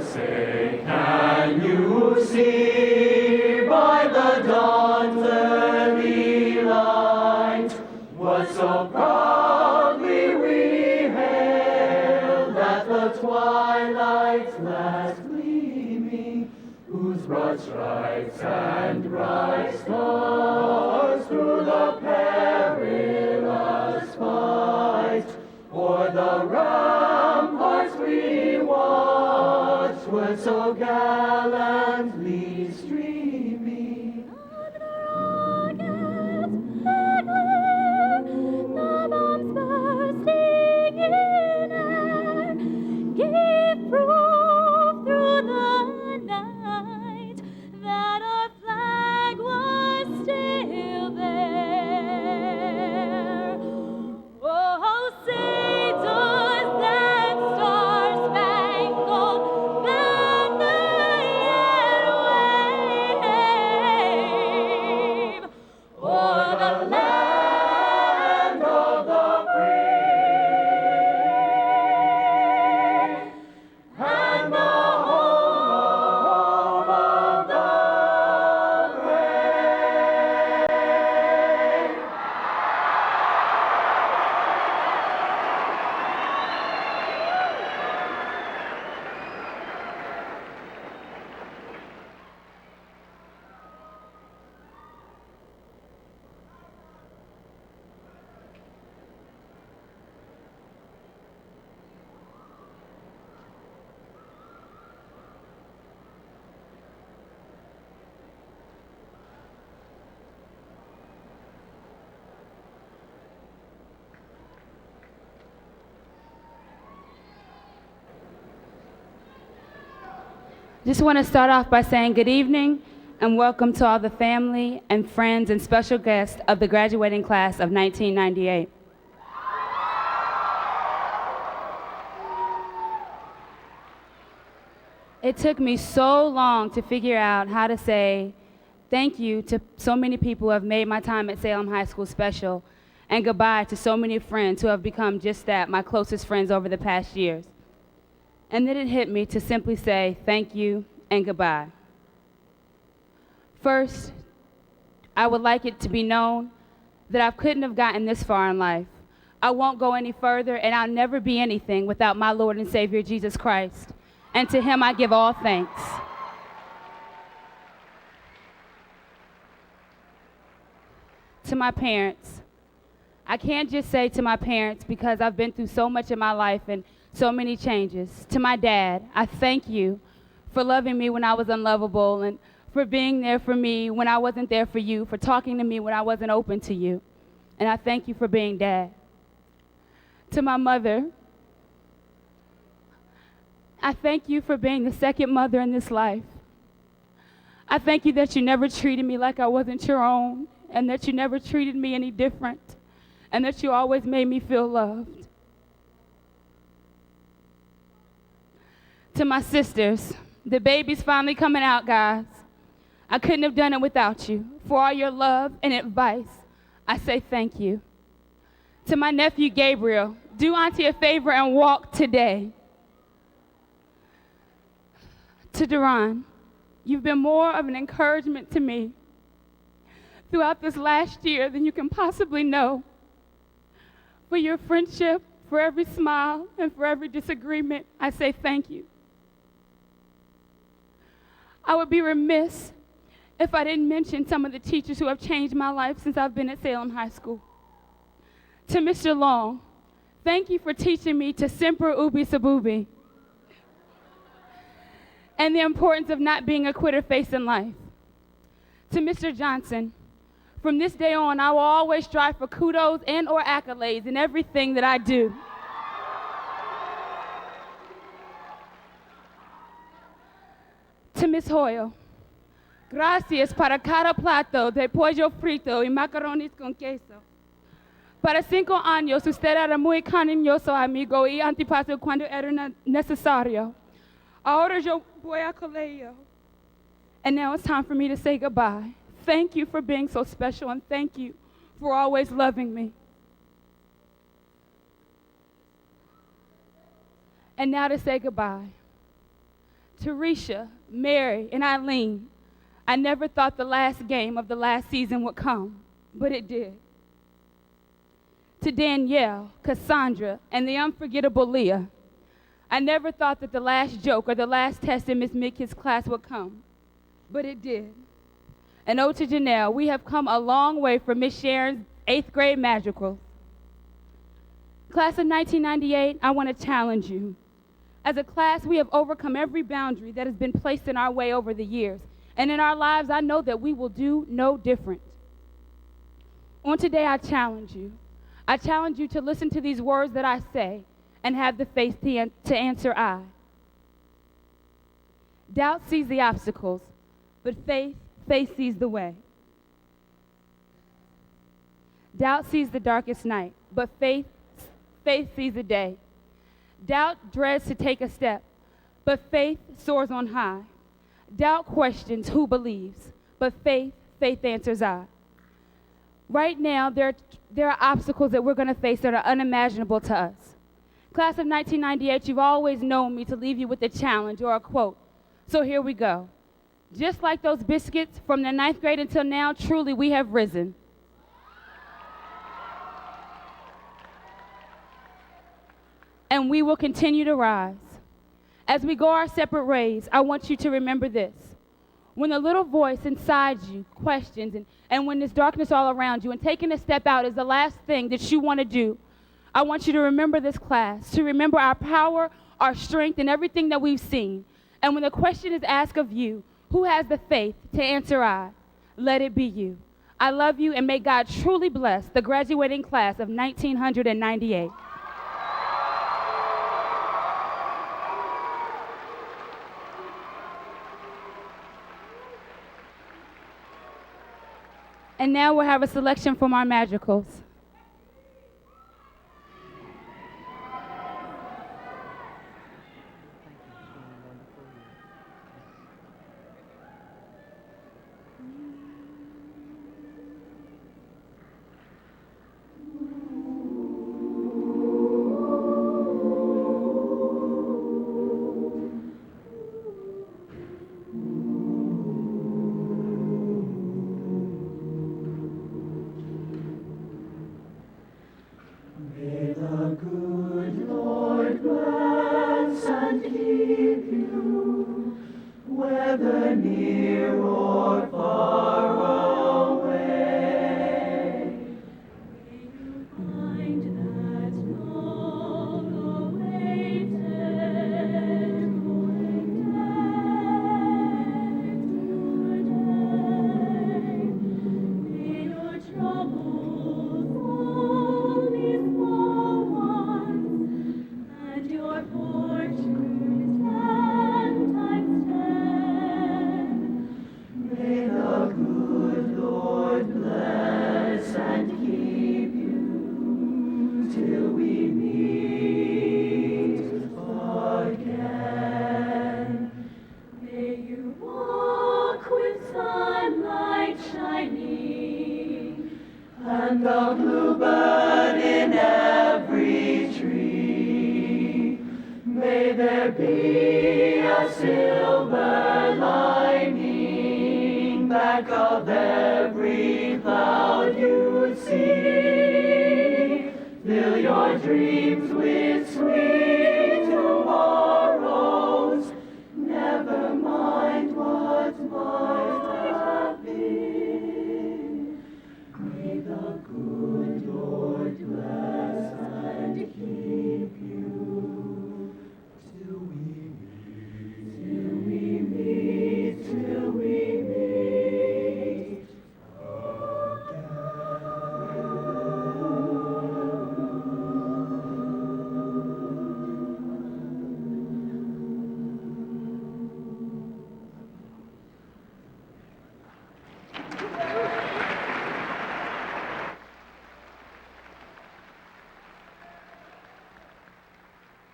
say, can you see by the dawn's early light what so proudly we hailed at the twilight's last gleaming, whose broad stripes and bright stars through the perilous fight o'er the ramparts we watched were so gallantly streaming. And the rockets the bombs bursting in air, gave proof through the night that our flag was still there. Oh, say does that star-spangled banner yet wave o'er the land of the free and the home of the brave? Just want to start off by saying good evening and welcome to all the family and friends and special guests of the graduating class of 1998. It took me so long to figure out how to say thank you to so many people who have made my time at Salem High School special, and goodbye to so many friends who have become just that, my closest friends over the past years. And then it hit me to simply say thank you and goodbye. First, I would like it to be known that I couldn't have gotten this far in life. I won't go any further, and I'll never be anything without my Lord and Savior, Jesus Christ. And to him I give all thanks. To my parents, I can't just say to my parents because I've been through so much in my life and so many changes. To my dad, I thank you for loving me when I was unlovable and for being there for me when I wasn't there for you, for talking to me when I wasn't open to you. And I thank you for being dad. To my mother, I thank you for being the second mother in this life. I thank you that you never treated me like I wasn't your own, and that you never treated me any different, and that you always made me feel loved. To my sisters, the baby's finally coming out, guys. I couldn't have done it without you. For all your love and advice, I say thank you. To my nephew, Gabriel, do Auntie a favor and walk today. To Duran, you've been more of an encouragement to me throughout this last year than you can possibly know. For your friendship, for every smile, and for every disagreement, I say thank you. I would be remiss if I didn't mention some of the teachers who have changed my life since I've been at Salem High School. To Mr. Long, thank you for teaching me to semper ubi sabubi and the importance of not being a quitter face in life. To Mr. Johnson, from this day on, I will always strive for kudos and or accolades in everything that I do. To Miss Hoyle, gracias para cada plato de pollo frito y macarrones con queso. Para 5 años, usted era muy cariñoso amigo y antipático cuando era necesario. Ahora yo voy a colegio. And now it's time for me to say goodbye. Thank you for being so special, and thank you for always loving me. And now to say goodbye. Teresha, Mary, and Eileen, I never thought the last game of the last season would come, but it did. To Danielle, Cassandra, and the unforgettable Leah, I never thought that the last joke or the last test in Miss Mickey's class would come, but it did. And oh, to Janelle, we have come a long way from Miss Sharon's 8th grade magical. Class of 1998, I want to challenge you. As a class, we have overcome every boundary that has been placed in our way over the years. And in our lives, I know that we will do no different. On today, I challenge you. I challenge you to listen to these words that I say and have the faith to answer I. Doubt sees the obstacles, but faith sees the way. Doubt sees the darkest night, but faith sees the day. Doubt dreads to take a step, but faith soars on high. Doubt questions who believes, but faith answers I. Right now, there are obstacles that we're going to face that are unimaginable to us. Class of 1998, you've always known me to leave you with a challenge or a quote. So here we go. Just like those biscuits from the 9th grade until now, truly we have risen. And we will continue to rise. As we go our separate ways, I want you to remember this. When the little voice inside you questions and when there's darkness all around you and taking a step out is the last thing that you want to do, I want you to remember this class, to remember our power, our strength, and everything that we've seen. And when the question is asked of you, who has the faith to answer I? Let it be you. I love you, and may God truly bless the graduating class of 1998. And now we'll have a selection from our magicals.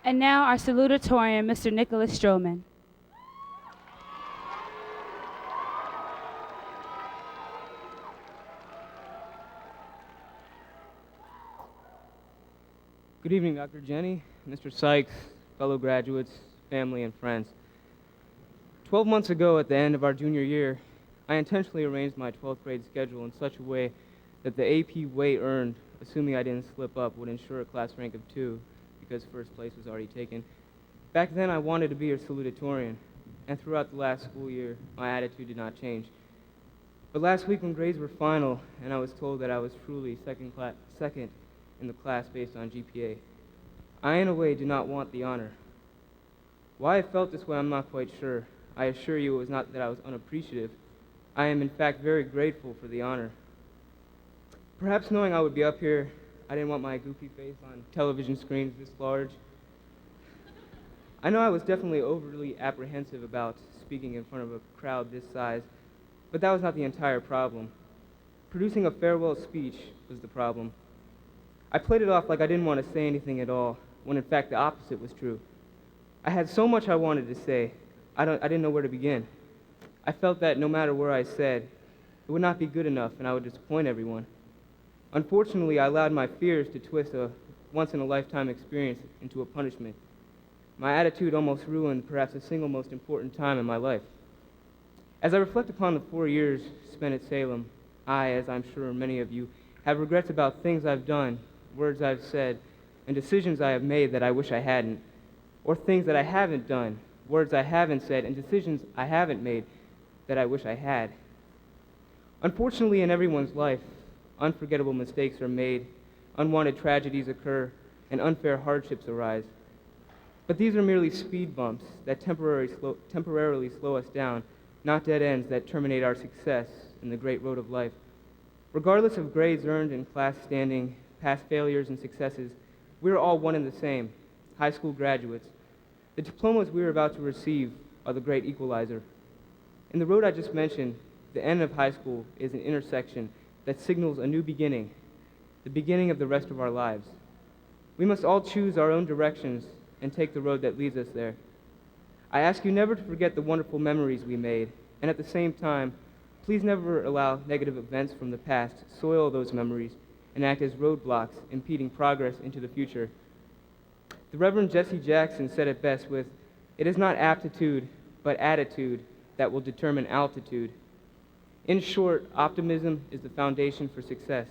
And now our salutatorian, Mr. Nicholas Stroman. Good evening, Dr. Jenny, Mr. Sykes, fellow graduates, family, and friends. 12 months ago, at the end of our junior year, I intentionally arranged my 12th grade schedule in such a way that the AP weight earned, assuming I didn't slip up, would ensure a class rank of 2 because first place was already taken. Back then, I wanted to be a salutatorian, and throughout the last school year, my attitude did not change. But last week when grades were final, and I was told that I was truly second in the class based on GPA, I in a way do not want the honor. Why I felt this way, I'm not quite sure. I assure you it was not that I was unappreciative. I am in fact very grateful for the honor. Perhaps knowing I would be up here, I didn't want my goofy face on television screens this large. I know I was definitely overly apprehensive about speaking in front of a crowd this size, but that was not the entire problem. Producing a farewell speech was the problem. I played it off like I didn't want to say anything at all, when in fact the opposite was true. I had so much I wanted to say, I didn't know where to begin. I felt that no matter where I said, it would not be good enough and I would disappoint everyone. Unfortunately, I allowed my fears to twist a once-in-a-lifetime experience into a punishment. My attitude almost ruined perhaps the single most important time in my life. As I reflect upon the 4 years spent at Salem, I, as I'm sure many of you, have regrets about things I've done, words I've said, and decisions I have made that I wish I hadn't, or things that I haven't done, words I haven't said, and decisions I haven't made that I wish I had. Unfortunately, in everyone's life, unforgettable mistakes are made, unwanted tragedies occur, and unfair hardships arise. But these are merely speed bumps that temporarily slow us down, not dead ends that terminate our success in the great road of life. Regardless of grades earned in class standing, past failures and successes, we are all one and the same, high school graduates. The diplomas we are about to receive are the great equalizer. In the road I just mentioned, the end of high school is an intersection that signals a new beginning, the beginning of the rest of our lives. We must all choose our own directions and take the road that leads us there. I ask you never to forget the wonderful memories we made, and at the same time, please never allow negative events from the past soil those memories and act as roadblocks impeding progress into the future. The Reverend Jesse Jackson said it best with, "It is not aptitude, but attitude that will determine altitude." In short, optimism is the foundation for success.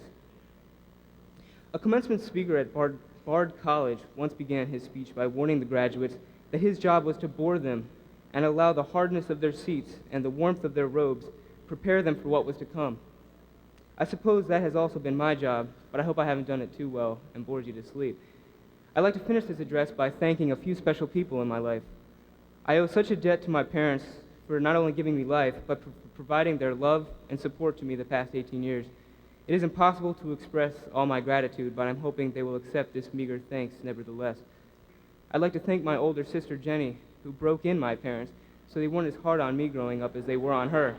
A commencement speaker at Bard College once began his speech by warning the graduates that his job was to bore them and allow the hardness of their seats and the warmth of their robes prepare them for what was to come. I suppose that has also been my job, but I hope I haven't done it too well and bored you to sleep. I'd like to finish this address by thanking a few special people in my life. I owe such a debt to my parents for not only giving me life, but for providing their love and support to me the past 18 years. It is impossible to express all my gratitude, but I'm hoping they will accept this meager thanks nevertheless. I'd like to thank my older sister Jenny, who broke in my parents so they weren't as hard on me growing up as they were on her.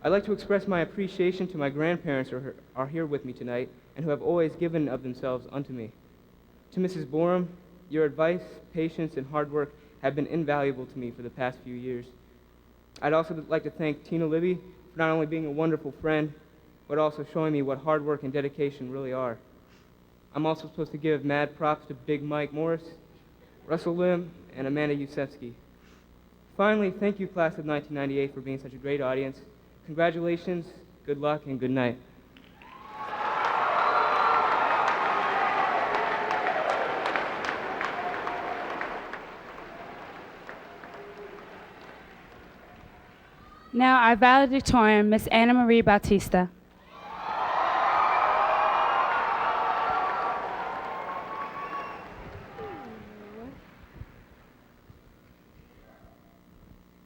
I'd like to express my appreciation to my grandparents who are here with me tonight and who have always given of themselves unto me. To Mrs. Borum, your advice, patience, and hard work have been invaluable to me for the past few years. I'd also like to thank Tina Libby for not only being a wonderful friend, but also showing me what hard work and dedication really are. I'm also supposed to give mad props to Big Mike Morris, Russell Lim, and Amanda Yusefsky. Finally, thank you, class of 1998, for being such a great audience. Congratulations, good luck, and good night. Now our valedictorian, Miss Anna Marie Bautista.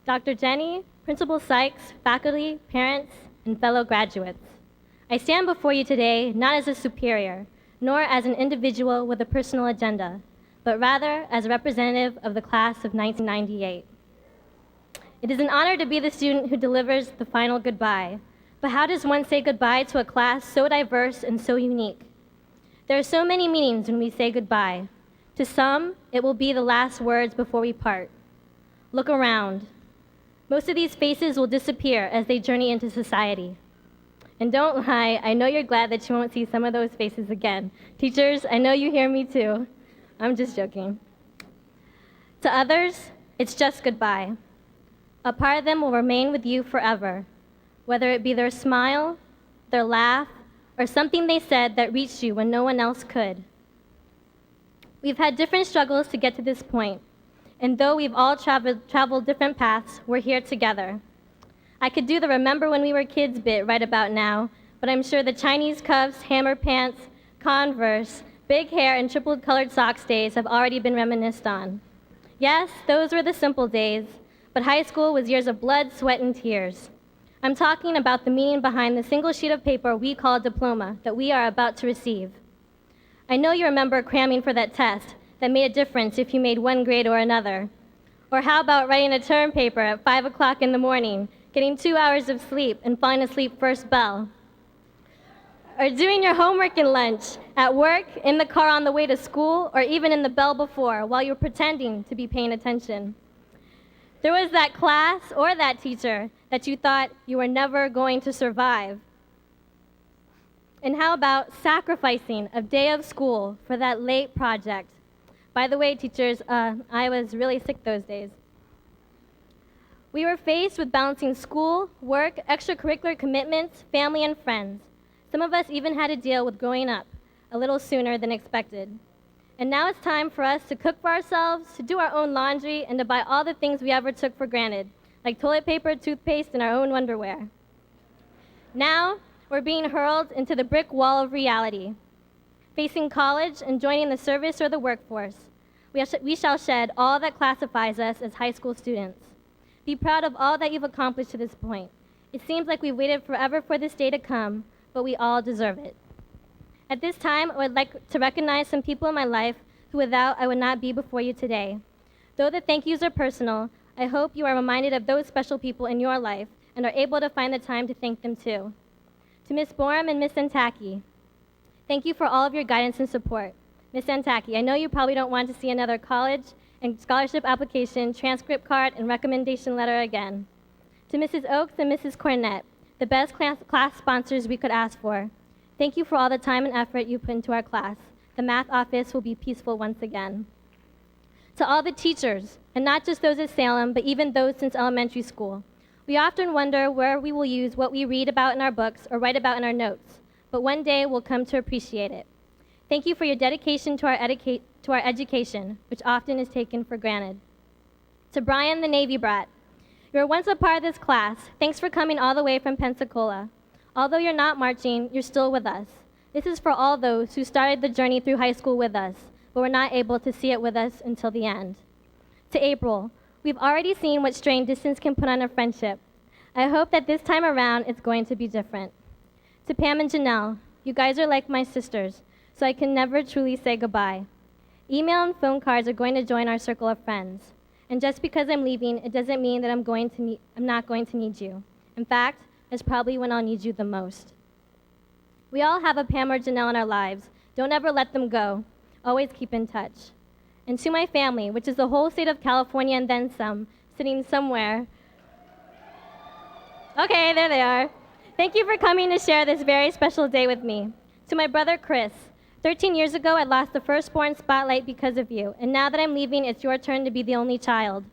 Dr. Jenny, Principal Sykes, faculty, parents, and fellow graduates, I stand before you today not as a superior, nor as an individual with a personal agenda, but rather as a representative of the class of 1998. It is an honor to be the student who delivers the final goodbye, but how does one say goodbye to a class so diverse and so unique? There are so many meanings when we say goodbye. To some, it will be the last words before we part. Look around. Most of these faces will disappear as they journey into society. And don't lie, I know you're glad that you won't see some of those faces again. Teachers, I know you hear me too. I'm just joking. To others, It's just goodbye. A part of them will remain with you forever, whether it be their smile, their laugh, or something they said that reached you when no one else could. We've had different struggles to get to this point, and though we've all traveled different paths, we're here together. I could do the remember when we were kids bit right about now, but I'm sure the Chinese cuffs, hammer pants, Converse, big hair, and triple colored socks days have already been reminisced on. Yes, those were the simple days, but high school was years of blood, sweat, and tears. I'm talking about the meaning behind the single sheet of paper we call a diploma that we are about to receive. I know you remember cramming for that test that made a difference if you made one grade or another. Or how about writing a term paper at 5 o'clock in the morning, getting 2 hours of sleep, and falling asleep first bell? Or doing your homework and lunch, at work, in the car on the way to school, or even in the bell before while you're pretending to be paying attention. There was that class or that teacher that you thought you were never going to survive. And how about sacrificing a day of school for that late project? By the way, teachers, I was really sick those days. We were faced with balancing school, work, extracurricular commitments, family, and friends. Some of us even had to deal with growing up a little sooner than expected. And now it's time for us to cook for ourselves, to do our own laundry, and to buy all the things we ever took for granted, like toilet paper, toothpaste, and our own underwear. Now, we're being hurled into the brick wall of reality. Facing college and joining the service or the workforce, we shall shed all that classifies us as high school students. Be proud of all that you've accomplished to this point. It seems like we've waited forever for this day to come, but we all deserve it. At this time, I would like to recognize some people in my life who without I would not be before you today. Though the thank yous are personal, I hope you are reminded of those special people in your life and are able to find the time to thank them too. To Ms. Borum and Ms. Santaki, thank you for all of your guidance and support. Ms. Santaki, I know you probably don't want to see another college and scholarship application, transcript card, and recommendation letter again. To Mrs. Oakes and Mrs. Cornett, the best class sponsors we could ask for, thank you for all the time and effort you put into our class. The math office will be peaceful once again. To all the teachers, and not just those at Salem, but even those since elementary school, we often wonder where we will use what we read about in our books or write about in our notes, but one day we'll come to appreciate it. Thank you for your dedication to our education, which often is taken for granted. To Brian, the Navy brat, you were once a part of this class. Thanks for coming all the way from Pensacola. Although you're not marching, you're still with us. This is for all those who started the journey through high school with us, but were not able to see it with us until the end. To April, we've already seen what strain distance can put on a friendship. I hope that this time around it's going to be different. To Pam and Janelle, you guys are like my sisters, so I can never truly say goodbye. Email and phone cards are going to join our circle of friends. And just because I'm leaving, it doesn't mean that I'm not going to need you. In fact, it's probably when I'll need you the most. We all have a Pam or Janelle in our lives. Don't ever let them go. Always keep in touch. And to my family, which is the whole state of California and then some, sitting somewhere. Okay, there they are. Thank you for coming to share this very special day with me. To my brother, Chris, 13 years ago, I lost the firstborn spotlight because of you, and now that I'm leaving, it's your turn to be the only child.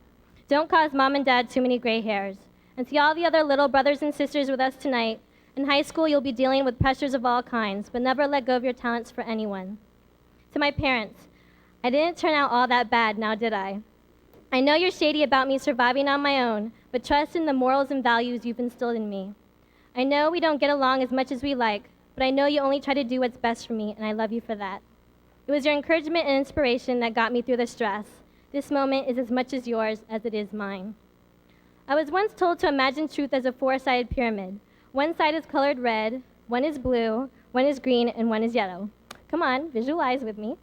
Don't cause mom and dad too many gray hairs. And to all the other little brothers and sisters with us tonight, in high school, you'll be dealing with pressures of all kinds, but never let go of your talents for anyone. To my parents, I didn't turn out all that bad, now did I? I know you're shady about me surviving on my own, but trust in the morals and values you've instilled in me. I know we don't get along as much as we like, but I know you only try to do what's best for me, and I love you for that. It was your encouragement and inspiration that got me through the stress. This moment is as much as yours as it is mine. I was once told to imagine truth as a four-sided pyramid. One side is colored red, one is blue, one is green, and one is yellow. Come on, visualize with me.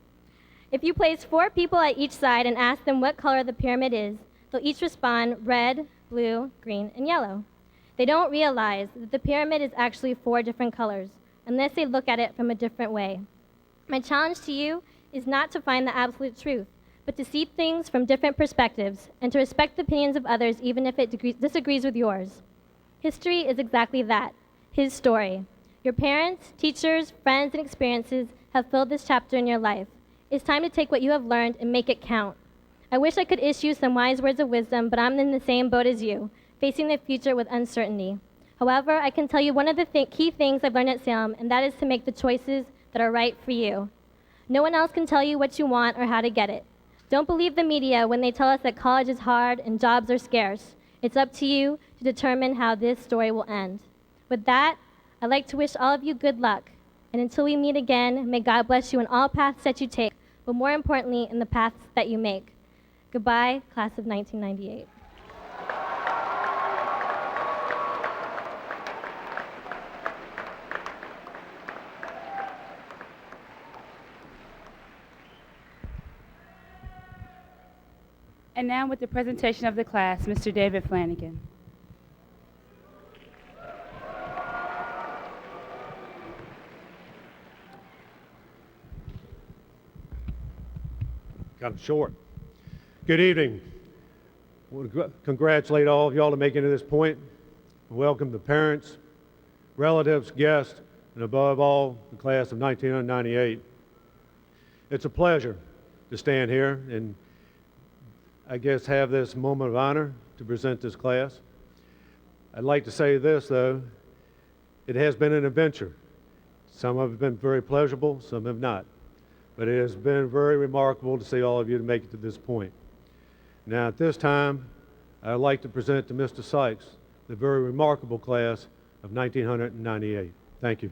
If you place 4 people at each side and ask them what color the pyramid is, they'll each respond red, blue, green, and yellow. They don't realize that the pyramid is actually 4 different colors, unless they look at it from a different way. My challenge to you is not to find the absolute truth, but to see things from different perspectives and to respect the opinions of others even if it disagrees with yours. History is exactly that, his story. Your parents, teachers, friends, and experiences have filled this chapter in your life. It's time to take what you have learned and make it count. I wish I could issue some wise words of wisdom, but I'm in the same boat as you, facing the future with uncertainty. However, I can tell you one of the key things I've learned at Salem, and that is to make the choices that are right for you. No one else can tell you what you want or how to get it. Don't believe the media when they tell us that college is hard and jobs are scarce. It's up to you to determine how this story will end. With that, I'd like to wish all of you good luck. And until we meet again, may God bless you in all paths that you take, but more importantly, in the paths that you make. Goodbye, class of 1998. And now with the presentation of the class, Mr. David Flanagan. Kind of short. Good evening. I want to congratulate all of y'all to making it to this point. Welcome the parents, relatives, guests, and above all, the class of 1998. It's a pleasure to stand here and I guess have this moment of honor to present this class. I'd like to say this though, it has been an adventure. Some have been very pleasurable, some have not. But it has been very remarkable to see all of you to make it to this point. Now at this time, I'd like to present to Mr. Sykes the very remarkable class of 1998. Thank you.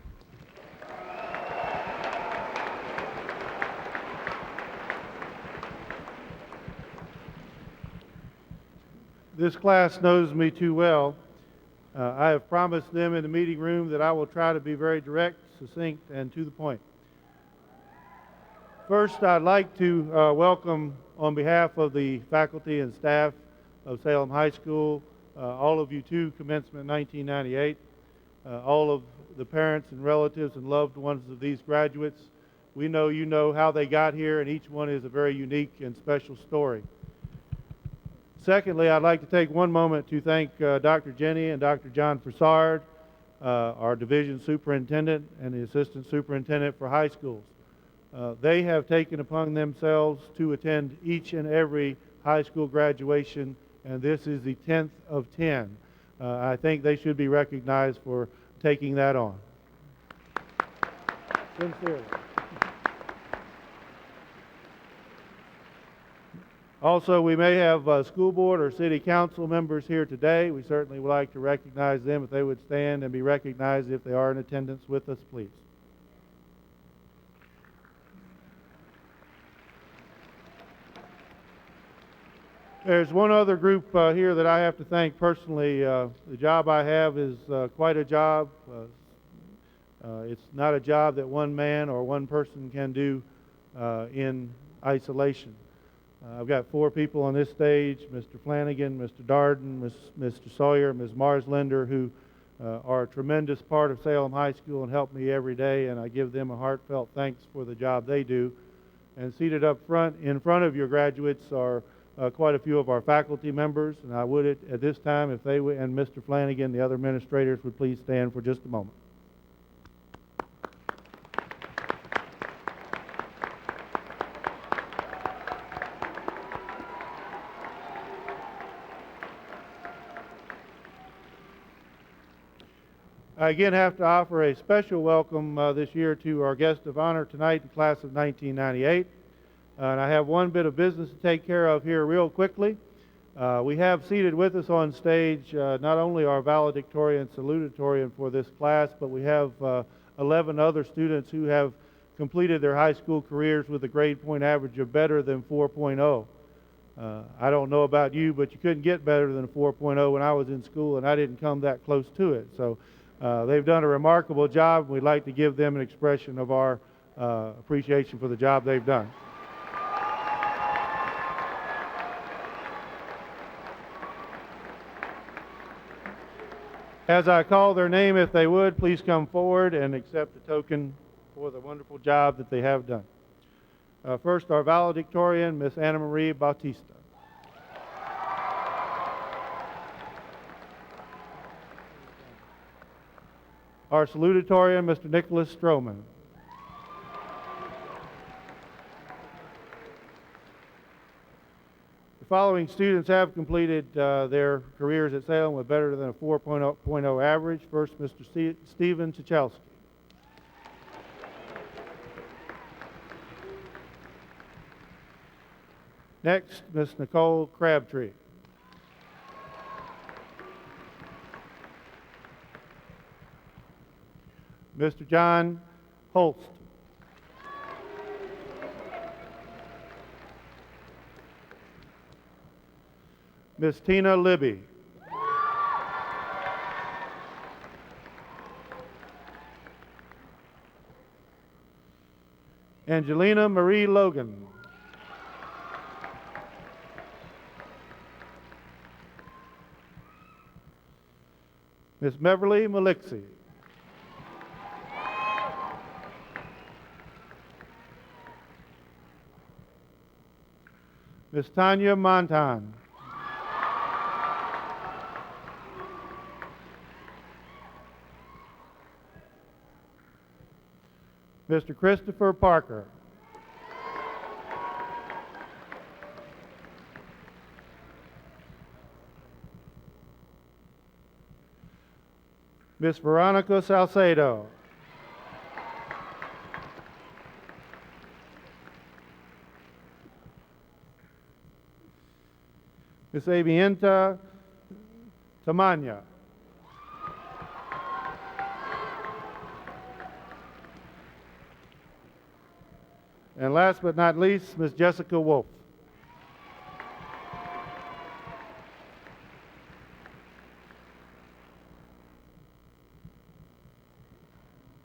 This class knows me too well. I have promised them in the meeting room that I will try to be very direct, succinct, and to the point. First, I'd like to welcome, on behalf of the faculty and staff of Salem High School, all of you to Commencement 1998, all of the parents and relatives and loved ones of these graduates. We know you know how they got here, and each one is a very unique and special story. Secondly, I'd like to take one moment to thank Dr. Jenny and Dr. John Broussard, our division superintendent and the assistant superintendent for high schools. They have taken upon themselves to attend each and every high school graduation, and this is the 10th of 10. I think they should be recognized for taking that on. Sincerely. Also, we may have school board or city council members here today. We certainly would like to recognize them if they would stand and be recognized if they are in attendance with us, please. There's one other group here that I have to thank personally. The job I have is quite a job. It's not a job that one man or one person can do in isolation. I've got 4 people on this stage, Mr. Flanagan, Mr. Darden, Mr. Sawyer, Ms. Marslender, who are a tremendous part of Salem High School and help me every day, and I give them a heartfelt thanks for the job they do. And seated up front, in front of your graduates, are quite a few of our faculty members, and I would at this time, if they would, and Mr. Flanagan, the other administrators, would please stand for just a moment. I again have to offer a special welcome this year to our guest of honor tonight, the class of 1998. And I have one bit of business to take care of here real quickly. We have seated with us on stage not only our valedictorian, salutatorian for this class, but we have 11 other students who have completed their high school careers with a grade point average of better than 4.0. I don't know about you, but you couldn't get better than a 4.0 when I was in school, and I didn't come that close to it. So they've done a remarkable job, and we'd like to give them an expression of our appreciation for the job they've done. As I call their name, if they would, please come forward and accept a token for the wonderful job that they have done. First, our valedictorian, Miss Anna Marie Bautista. Our salutatorian, Mr. Nicholas Stroman. The following students have completed their careers at Salem with better than a 4.0 average. First, Mr. Stephen Chichalski. Next, Ms. Nicole Crabtree. Mr. John Holst. Ms. Tina Libby. Angelina Marie Logan. Ms. Beverly Malixie. Ms. Tanya Montan. Mr. Christopher Parker. Ms. Veronica Salcedo. Ms. Avienta Tamanya. And last but not least, Ms. Jessica Wolf.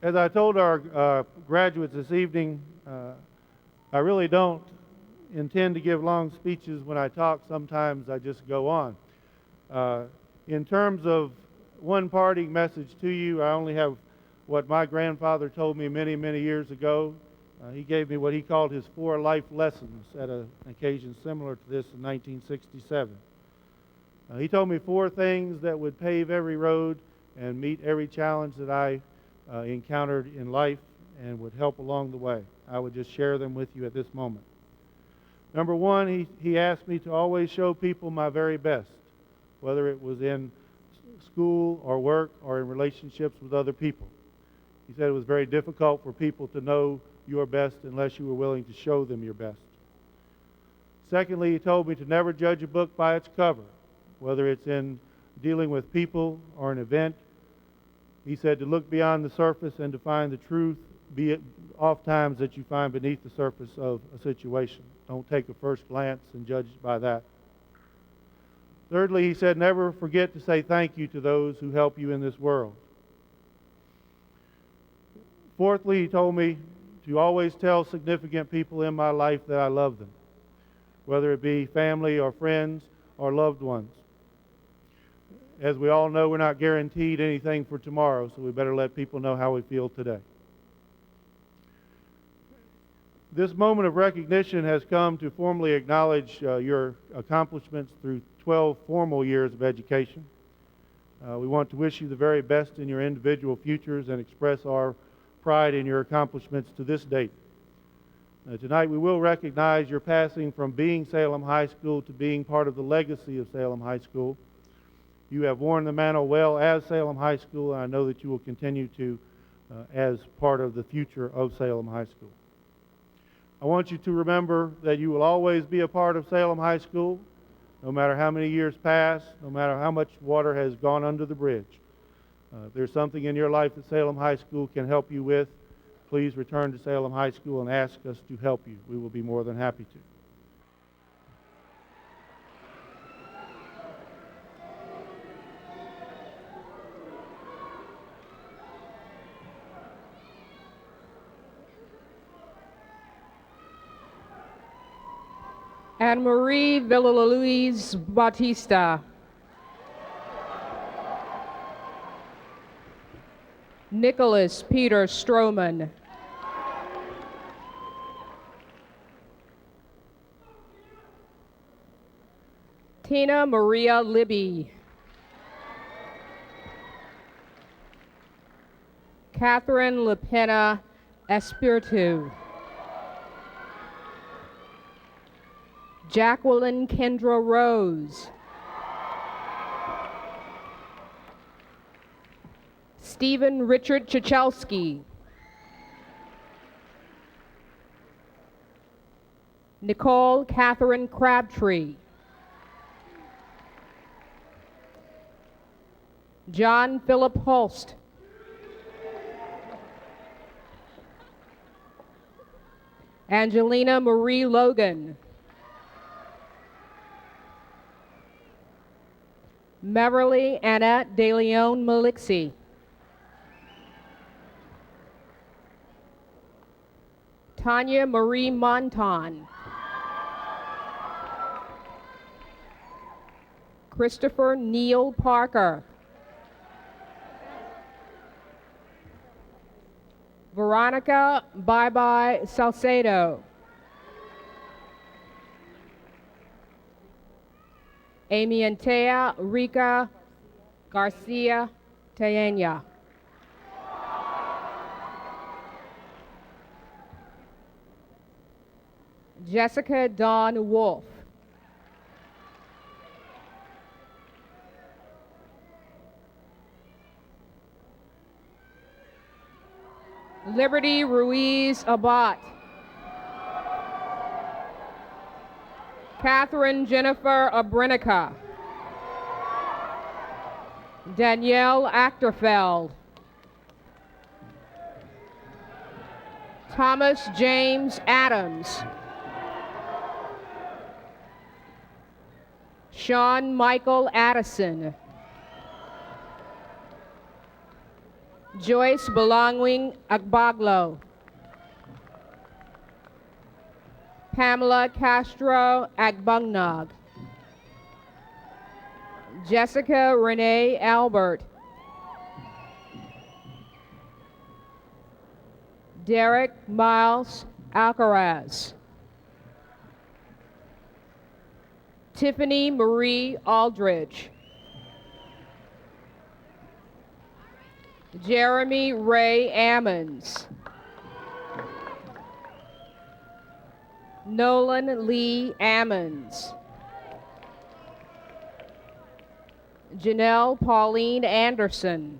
As I told our graduates this evening, I really don't intend to give long speeches when I talk. Sometimes I just go on. In terms of one parting message to you, I only have what my grandfather told me many, many years ago. He gave me what he called his 4 life lessons at an occasion similar to this in 1967. He told me 4 things that would pave every road and meet every challenge that I encountered in life and would help along the way. I would just share them with you at this moment. Number 1, he asked me to always show people my very best, whether it was in school or work or in relationships with other people. He said it was very difficult for people to know your best unless you were willing to show them your best. Secondly, he told me to never judge a book by its cover, whether it's in dealing with people or an event. He said to look beyond the surface and to find the truth, be it oftentimes that you find beneath the surface of a situation. Don't take a first glance and judge it by that. Thirdly, he said never forget to say thank you to those who help you in this world. Fourthly, he told me to always tell significant people in my life that I love them, whether it be family or friends or loved ones. As we all know, we're not guaranteed anything for tomorrow, so we better let people know how we feel today. This moment of recognition has come to formally acknowledge your accomplishments through 12 formal years of education. We want to wish you the very best in your individual futures and express our pride in your accomplishments to this date. Tonight we will recognize your passing from being Salem High School to being part of the legacy of Salem High School. You have worn the mantle well as Salem High School, and I know that you will continue to as part of the future of Salem High School. I want you to remember that you will always be a part of Salem High School, no matter how many years pass, no matter how much water has gone under the bridge. If there's something in your life that Salem High School can help you with, please return to Salem High School and ask us to help you. We will be more than happy to. Anne Marie Villaluis Bautista. Nicholas Peter Stroman. Tina Maria Libby. Catherine Lepena Espiritu. Jacqueline Kendra Rose, Stephen Richard Chichelski, Nicole Catherine Crabtree, John Philip Holst, Angelina Marie Logan, Merrily Annette De Leon Malixi, Tanya Marie Monton, Christopher Neil Parker, Veronica Bye-Bye Salcedo, Amy Antea Rica Garcia Tayenya, Jessica Dawn Wolf, Liberty Ruiz Abat, Catherine Jennifer Abrenica, Danielle Achterfeld, Thomas James Adams, Sean Michael Addison, Joyce Belongwing Agbaglo, Pamela Castro Agbungnog, Jessica Renee Albert, Derek Miles Alcaraz, Tiffany Marie Aldridge, Jeremy Ray Ammons, Nolan Lee Ammons, Janelle Pauline Anderson,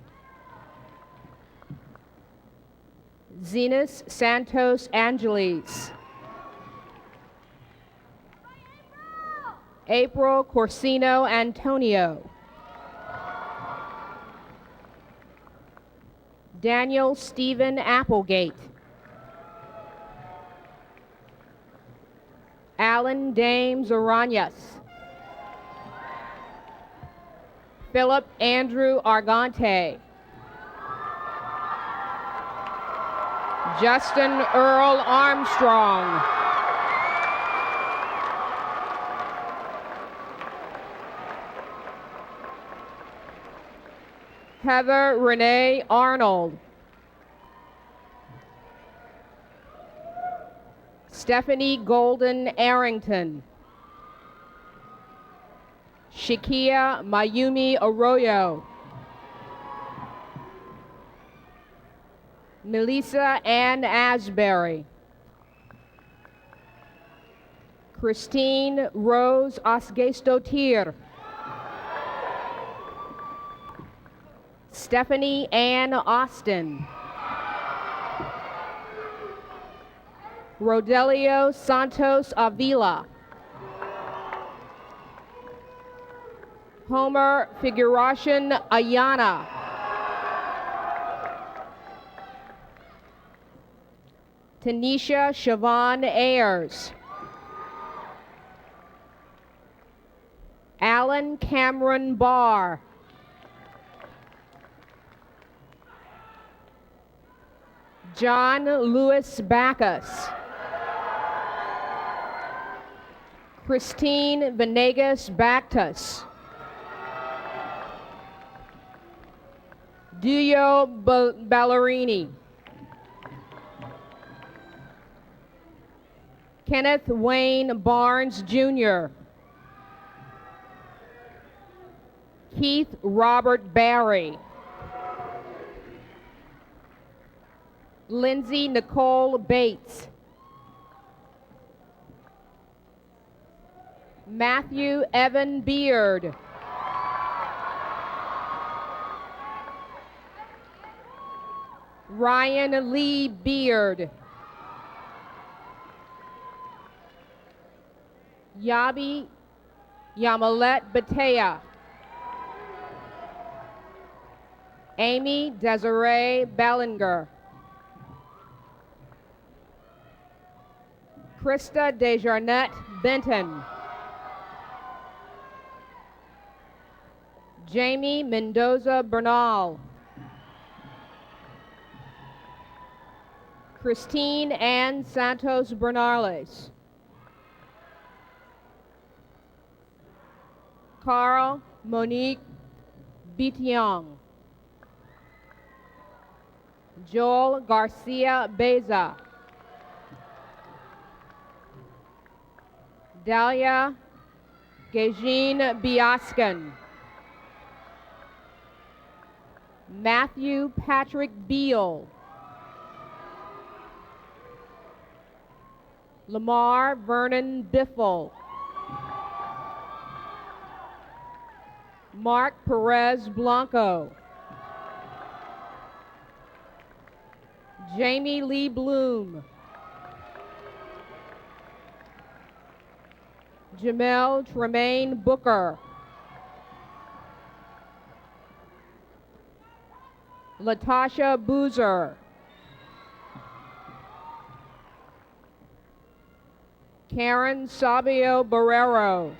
Zenas Santos Angeles, April Corsino Antonio, Daniel Stephen Applegate, Alan Dames Aranyas, Philip Andrew Argante, Justin Earl Armstrong, Heather Renee Arnold, Stephanie Golden Arrington, Shakia Mayumi Arroyo, Melissa Ann Asbury, Christine Rose Osgestotir, Stephanie Ann Austin, Rodelio Santos Avila, Homer Figurashin Ayana, Tanisha Siobhan Ayers, Alan Cameron Barr, John Lewis Backus, Christine Venegas Bactus, Duyo Ballerini, Kenneth Wayne Barnes Jr., Keith Robert Barry, Lindsay Nicole Bates, Matthew Evan Beard. Ryan Lee Beard. Yabi Yamalet Batea. Amy Desiree Bellinger. Krista Desjarnette Benton. Jamie Mendoza Bernal. Christine Ann Santos Bernales. Carl Monique Bitiong. Joel Garcia Beza. Dalia Gajin Biaskin. Matthew Patrick Beal. Lamar Vernon Biffle. Mark Perez Blanco. Jamie Lee Bloom. Jamel Tremaine Booker. Latasha Boozer. Karen Sabio Barrero.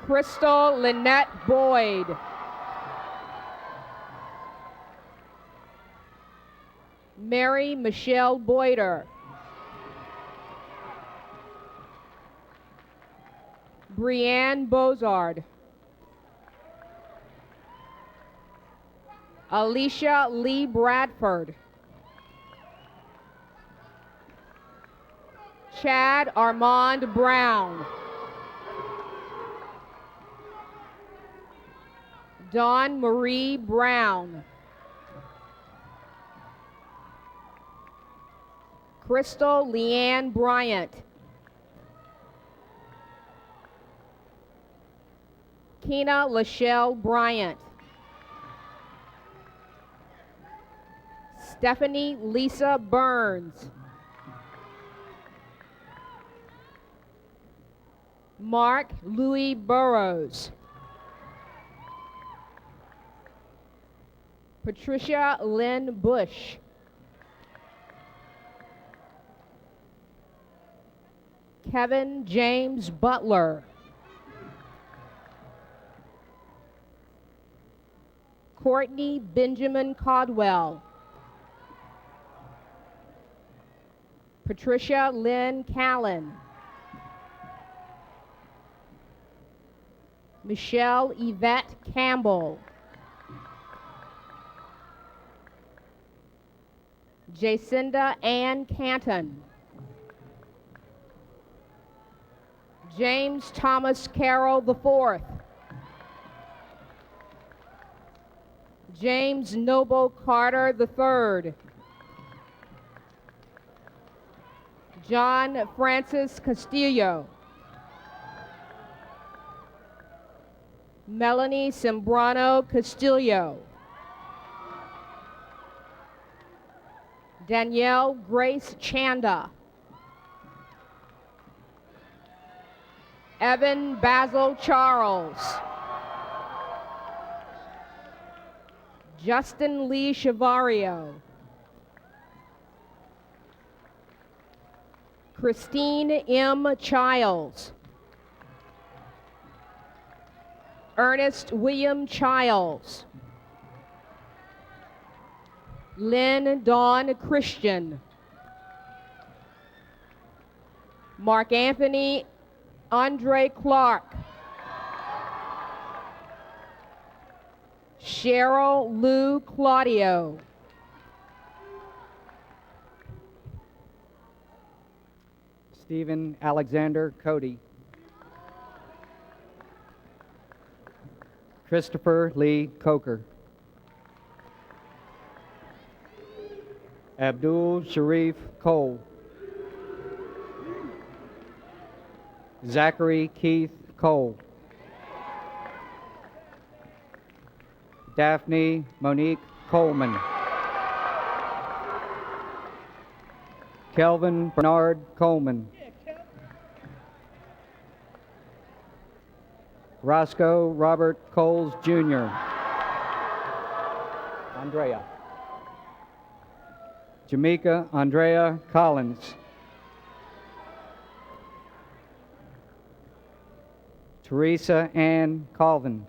Crystal Lynette Boyd. Mary Michelle Boyder. Brianne Bozard. Alicia Lee Bradford. Chad Armand Brown. Dawn Marie Brown. Crystal Leanne Bryant. Kina Lachelle Bryant. Stephanie Lisa Burns. Mark Louis Burrows. Patricia Lynn Bush. Kevin James Butler. Courtney Benjamin Codwell. Patricia Lynn Callan. Michelle Yvette Campbell. Jacinda Ann Canton. James Thomas Carroll IV. James Noble Carter III. John Francis Castillo. Melanie Sembrano Castillo. Danielle Grace Chanda. Evan Basil Charles. Justin Lee Chavario. Christine M. Childs. Ernest William Childs. Lynn Dawn Christian. Mark Anthony Andre Clark. Cheryl Lou Claudio. Stephen Alexander Cody. Christopher Lee Coker. Abdul Sharif Cole. Zachary Keith Cole. Daphne Monique Coleman. Kelvin Bernard Coleman. Roscoe Robert Coles Jr. Andrea. Jamaica Andrea Collins. Teresa Ann Colvin.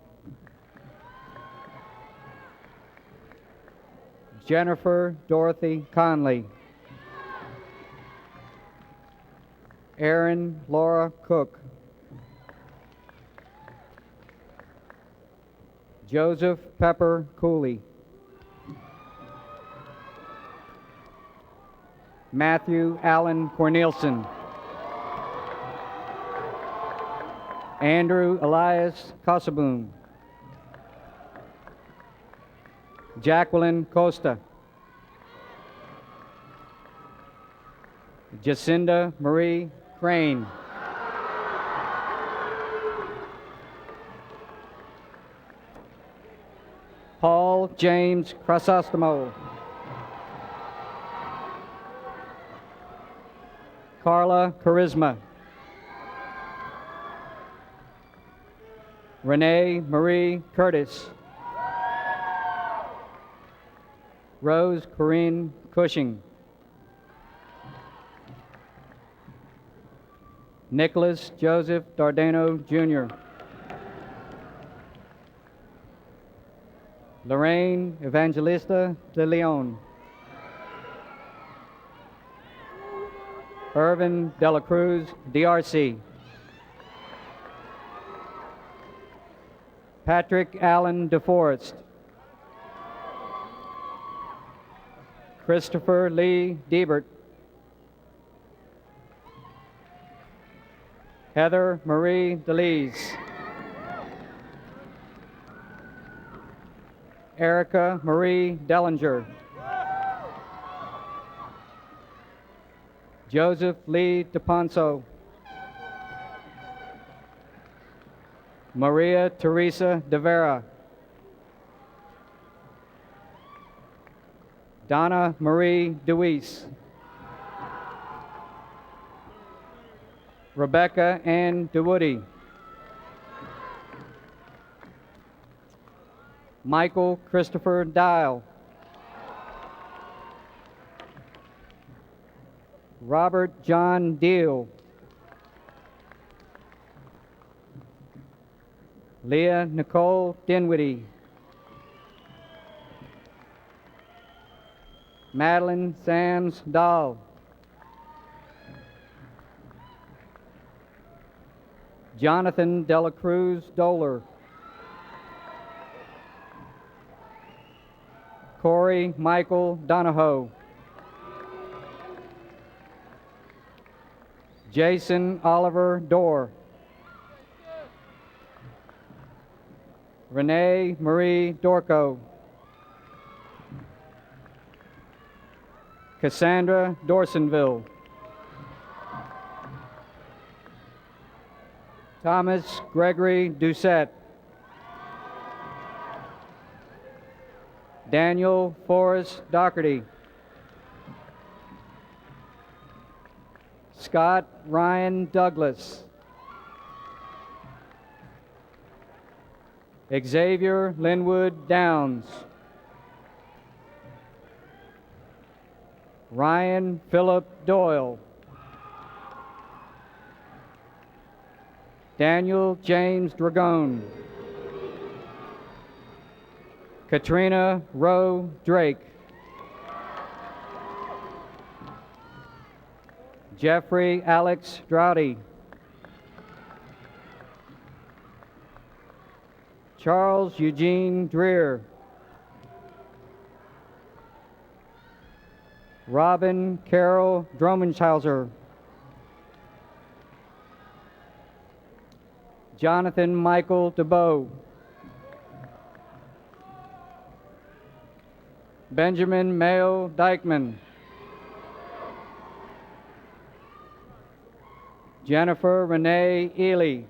Jennifer Dorothy Conley. Erin Laura Cook. Joseph Pepper Cooley. Matthew Allen Cornelison. Andrew Elias Cosaboom. Jacqueline Costa. Jacinda Marie Crane. Paul James Chrysostamo. Carla Charisma. Renee Marie Curtis. Rose Corinne Cushing. Nicholas Joseph Dardano Jr. Lorraine Evangelista de Leon. Irvin Dela Cruz, DRC. Patrick Allen DeForest. Christopher Lee Diebert. Heather Marie DeLees. Erica Marie Dellinger. Joseph Lee DePonso. Maria Teresa De Vera. Donna Marie DeWeese. Rebecca Ann DeWoody. Michael Christopher Dial. Robert John Deal. Leah Nicole Dinwiddie. Madeline Sams Dahl. Jonathan Dela Cruz Doler. Corey Michael Donahoe. Jason Oliver Dorr. Renee Marie Dorco. Cassandra Dorsonville. Thomas Gregory Doucette. Daniel Forrest Doherty. Scott Ryan Douglas. Xavier Linwood Downs. Ryan Philip Doyle. Daniel James Dragone. Katrina Rowe Drake. Jeffrey Alex Droughty. Charles Eugene Dreer. Robin Carol Dromenshauser. Jonathan Michael DeBow. Benjamin Mayo Dykeman. Jennifer Renee Ely.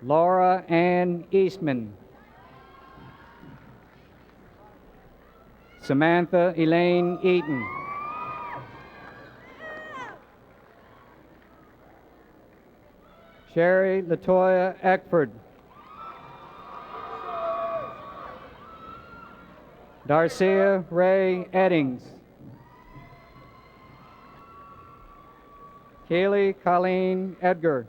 Laura Ann Eastman. Samantha Elaine Eaton. Sherry Latoya Eckford. Darcia Ray Eddings. Kaylee Colleen Edgar.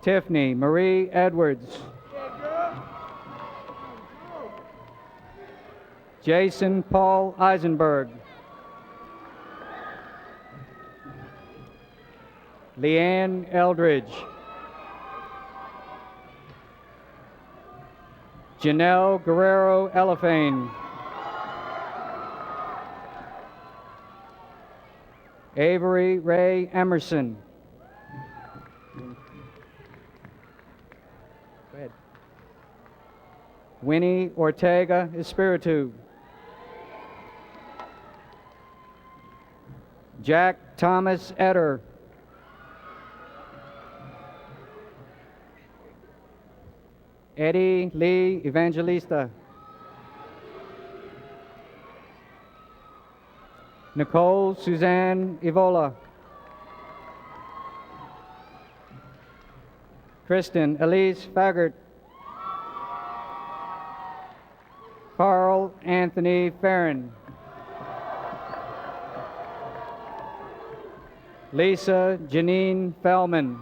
Tiffany Marie Edwards. Jason Paul Eisenberg. Leanne Eldridge. Janelle Guerrero Elefane. Avery Ray Emerson. Go ahead. Winnie Ortega Espiritu. Jack Thomas Etter. Eddie Lee Evangelista. Nicole Suzanne Evola. Kristen Elise Faggart. Carl Anthony Farron. Lisa Janine Fellman.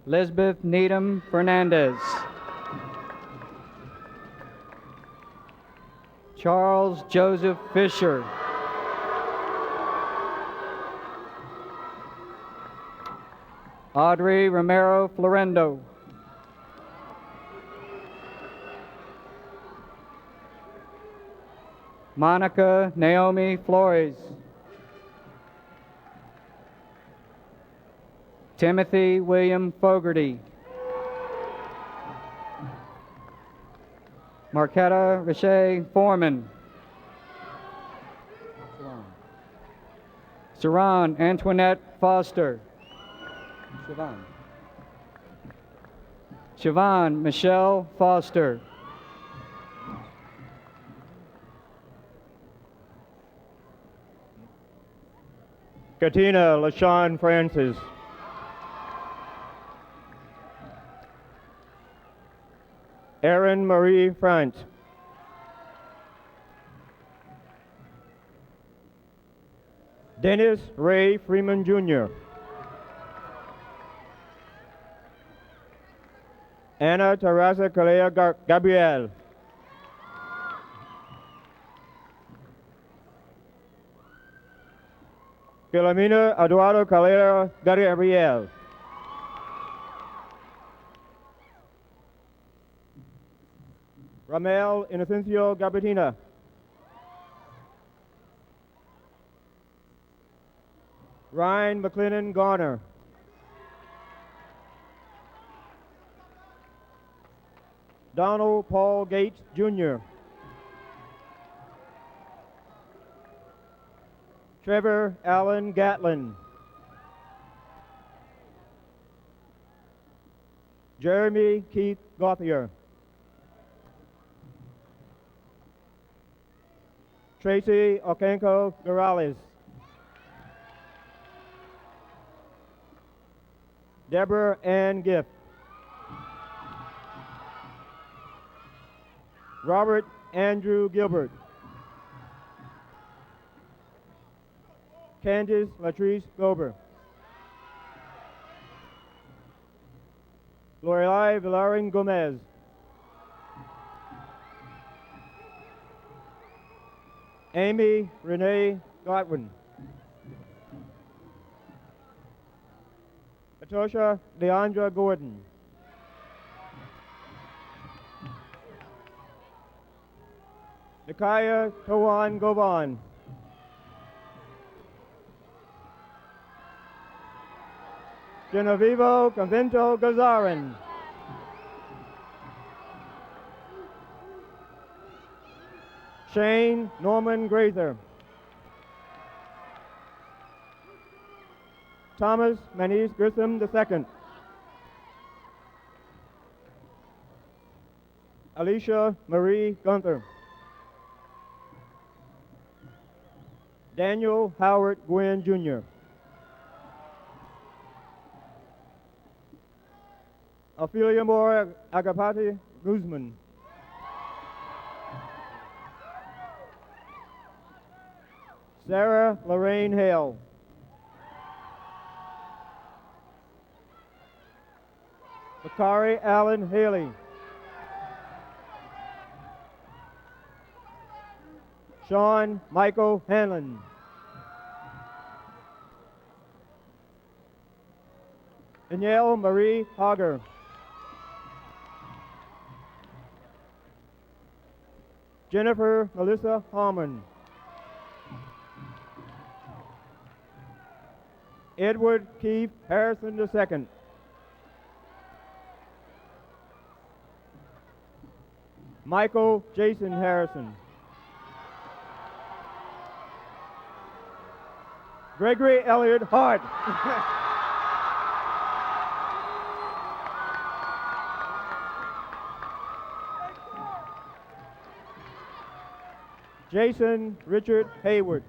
Lisbeth Needham Fernandez. Charles Joseph Fisher. Audrey Romero Florendo. Monica Naomi Flores. Timothy William Fogarty. Marquetta Richey Foreman. Saran Antoinette Foster. Siobhan Michelle Foster. Katina LaShawn Francis. Erin Marie Front. Dennis Ray Freeman Jr. Ana Teresa Calea Gabriel. Filomena Eduardo Calera Gabriel. Ramel Inocencio Gabatina. Ryan McLennan Garner. Donald Paul Gates Jr. Trevor Allen Gatlin. Jeremy Keith Gauthier. Tracy Okenko Morales. Deborah Ann Giff. Robert Andrew Gilbert. Candice Latrice Gober. Lorelei Villarin Gomez. Amy Renee Godwin. Atosha Leandra Gordon. Nikaya Towan Govan. Genevieve Convento Gazarin. Shane Norman Grazer. Thomas Manish Grissom II. Alicia Marie Gunther. Daniel Howard Gwynn Jr. Ophelia Moore Agapati Guzman. Sarah Lorraine Hale. Bakari Allen Haley. Sean Michael Hanlon. Danielle Marie Hager. Jennifer Melissa Harmon. Edward Keith Harrison II. Michael Jason Harrison. Gregory Elliott Hart. Jason Richard Hayward.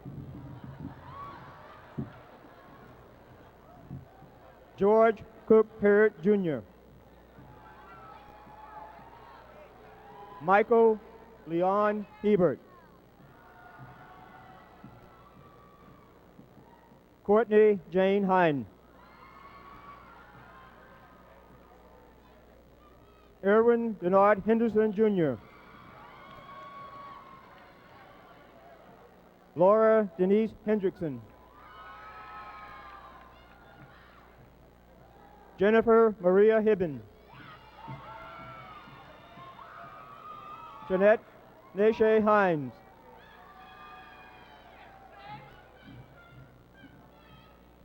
George Cook Parrott Jr. Michael Leon Hebert. Courtney Jane Hine. Erwin Denard Henderson Jr. Laura Denise Hendrickson. Jennifer Maria Hibben. Jeanette Neshe Hines.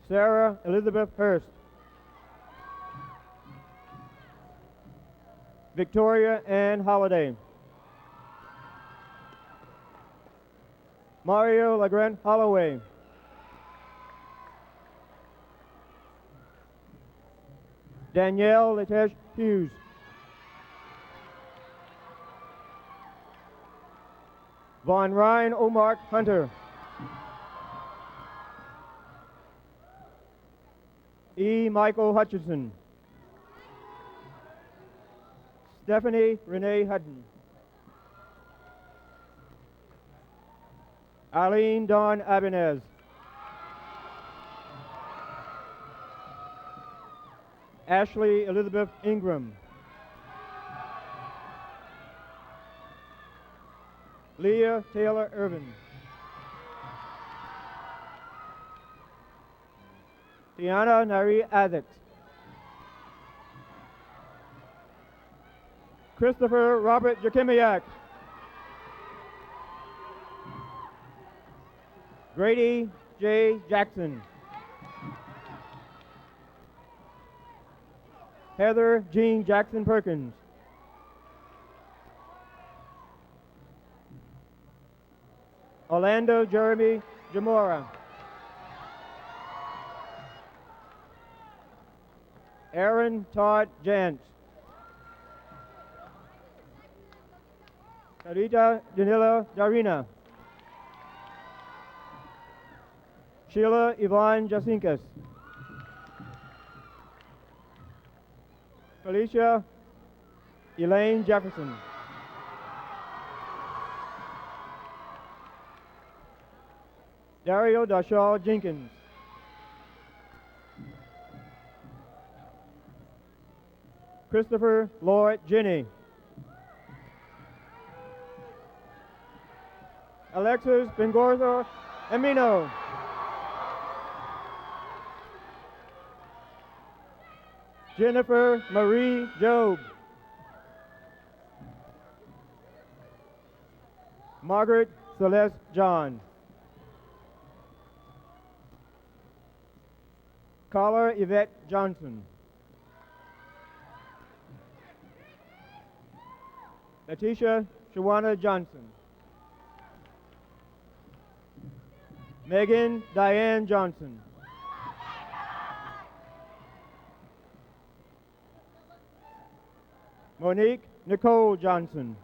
Sarah Elizabeth Hurst. Victoria Ann Holliday. Mario Legrand Holloway. Danielle Latesh Hughes. Von Ryan Omar Hunter. E. Michael Hutchinson. Stephanie Renee Hutton. Eileen Dawn Abinez. Ashley Elizabeth Ingram. Leah Taylor Irvin. Tiana Nari Adix. Christopher Robert Jakimiak. Grady J. Jackson. Heather Jean Jackson Perkins. Orlando Jeremy Jamora. Aaron Todd Jantz. Carita Danila Darina. Sheila Yvonne Jasinkas. Felicia Elaine Jefferson. Dario Dashaw Jenkins. Christopher Lloyd Jenny. Alexis Bengorzo Emino. Jennifer Marie Job. Margaret Celeste John. Carla Yvette Johnson. Letitia Shawana Johnson. Megan Diane Johnson. Monique Nicole Johnson.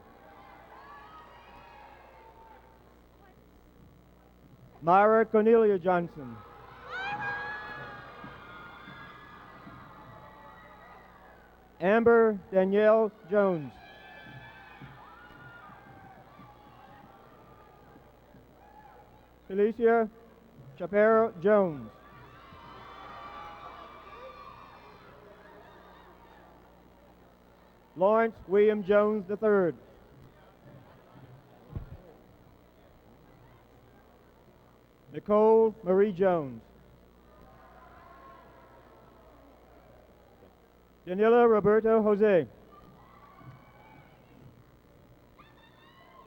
Myra Cornelia Johnson. Amber Danielle Jones. Felicia Shapiro Jones. Lawrence William Jones III. Nicole Marie Jones. Danila Roberto Jose.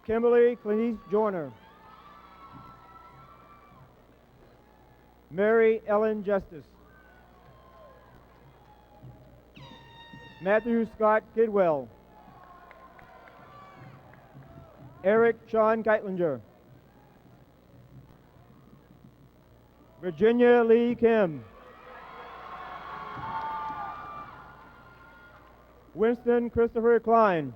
Kimberly Clinice Joyner. Mary Ellen Justice. Matthew Scott Kidwell. Eric Sean Geitlinger. Virginia Lee Kim. Winston Christopher Klein.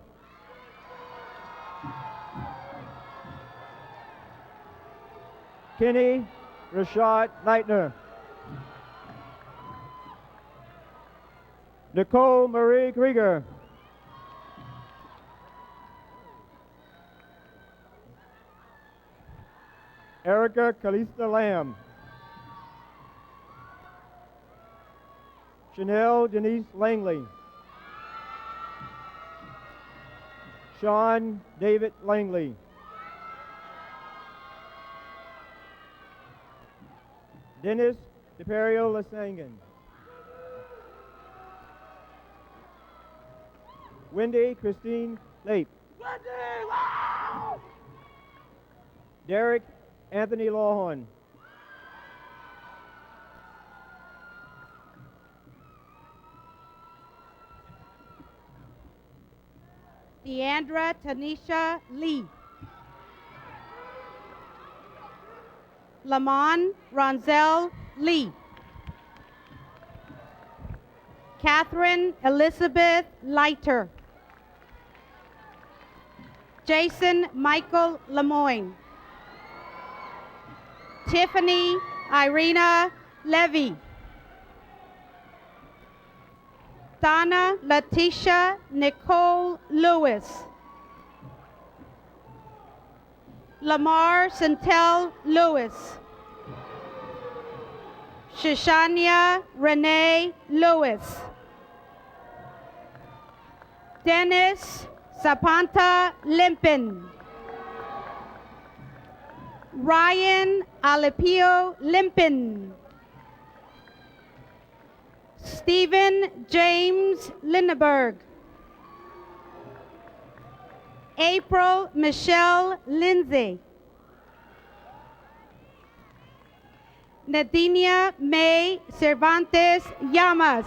Kenny Rashad Leitner. Nicole Marie Krieger. Erica Kalista Lamb. Chanel Denise Langley. Sean David Langley. Dennis DePerio Lasangan. Wendy Christine Lape. Derek Anthony Lawhorn. Deandra Tanisha Lee. Lamon Ronzel Lee. Catherine Elizabeth Leiter. Jason Michael Lemoyne. Tiffany Irina Levy. Donna Letitia Nicole Lewis. Lamar Santel Lewis. Shishania Renee Lewis. Dennis Zapanta Limpin. Ryan Alipio Limpin. Stephen James Lindeberg. April Michelle Lindsay. Nadinia May Cervantes Llamas.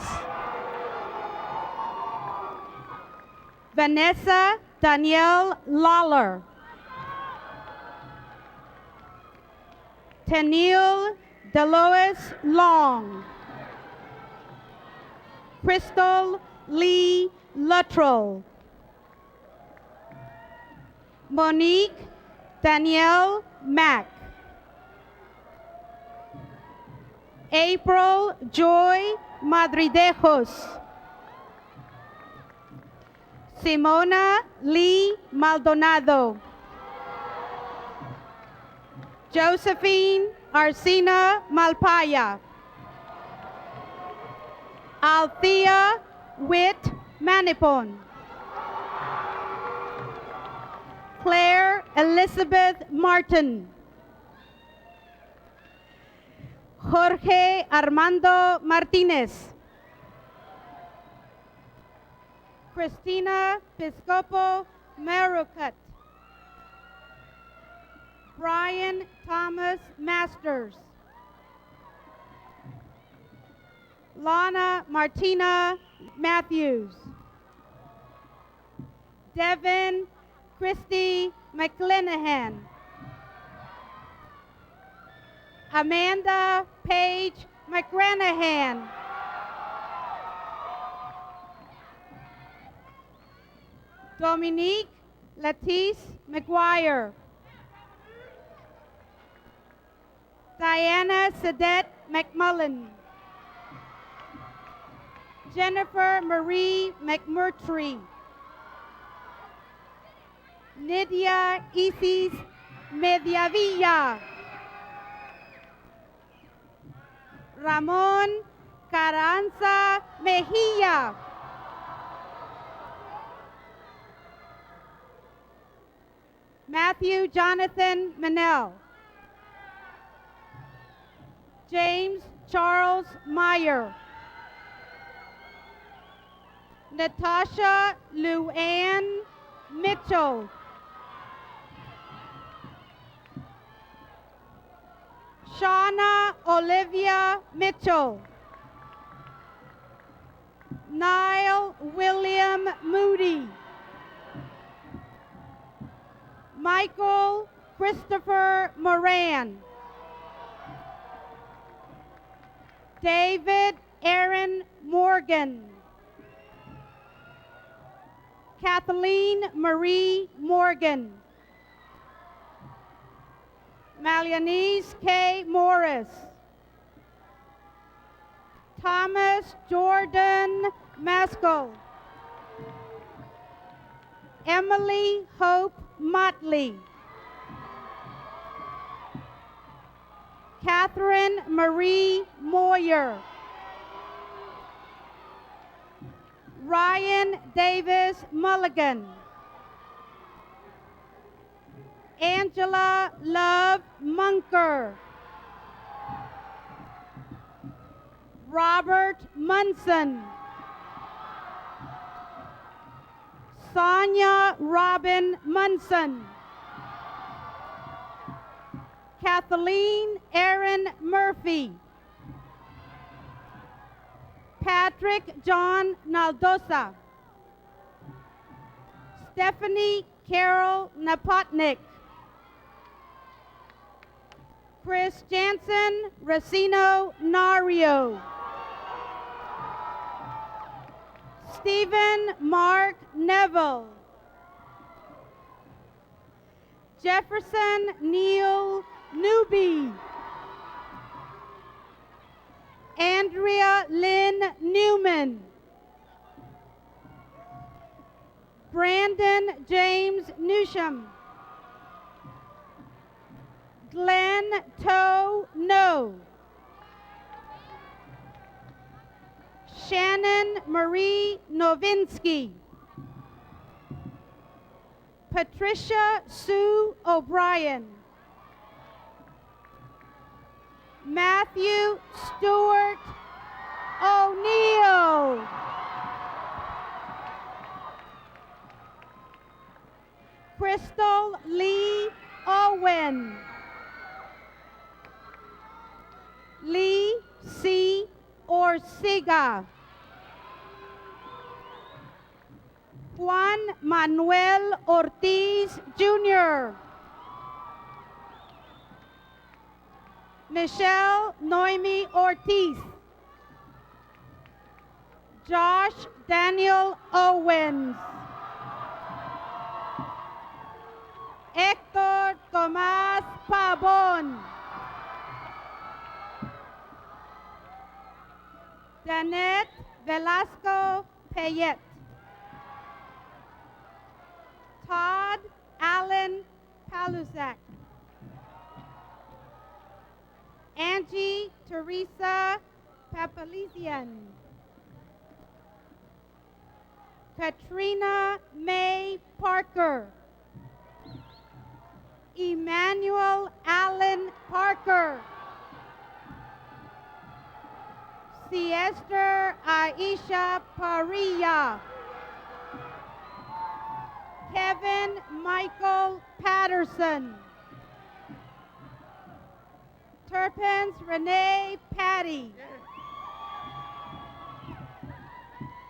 Vanessa Danielle Lawler. Tenille Delois Long. Crystal Lee Luttrell. Monique Danielle Mack. April Joy Madridejos. Simona Lee Maldonado. Josephine Arcina Malpaya. Althea Witt Manipon. Claire Elizabeth Martin. Jorge Armando Martinez. Christina Piscopo Marucut. Brian Thomas Masters. Lana Martina Matthews. Devin Christy McClanahan. Amanda Page McGranahan. Dominique Latisse McGuire. Diana Sedette McMullen. Jennifer Marie McMurtry. Nydia Isis Mediavilla. Ramon Carranza Mejia. Matthew Jonathan Manel. James Charles Meyer. Natasha Luann Mitchell. Shauna Olivia Mitchell. Niall William Moody. Michael Christopher Moran. David Aaron Morgan. Kathleen Marie Morgan. Malianese K. Morris. Thomas Jordan Maskell. Emily Hope Motley. Catherine Marie Moyer. Ryan Davis Mulligan. Angela Love Munker. Robert Munson. Sonia Robin Munson. Kathleen Aaron Murphy. Patrick John Naldosa. Stephanie Carol Napotnik. Chris Jansen Racino Nario. Stephen Mark Neville. Jefferson Neil Newby. Andrea Lynn Newman. Brandon James Newsham. Glenn Toe No. Shannon Marie Novinsky. Patricia Sue O'Brien. Matthew Stewart O'Neill. Crystal Lee Owen. Lee C. Orsiga. Juan Manuel Ortiz Jr. Michelle Noemi Ortiz. Josh Daniel Owens. Héctor Tomás Pavón. Danette Velasco Payette. Todd Allen Palusak. Angie Teresa Papalisian. Katrina May Parker. Emmanuel Allen Parker. Siester Aisha Parilla. Kevin Michael Patterson. Turpins Renee Patty.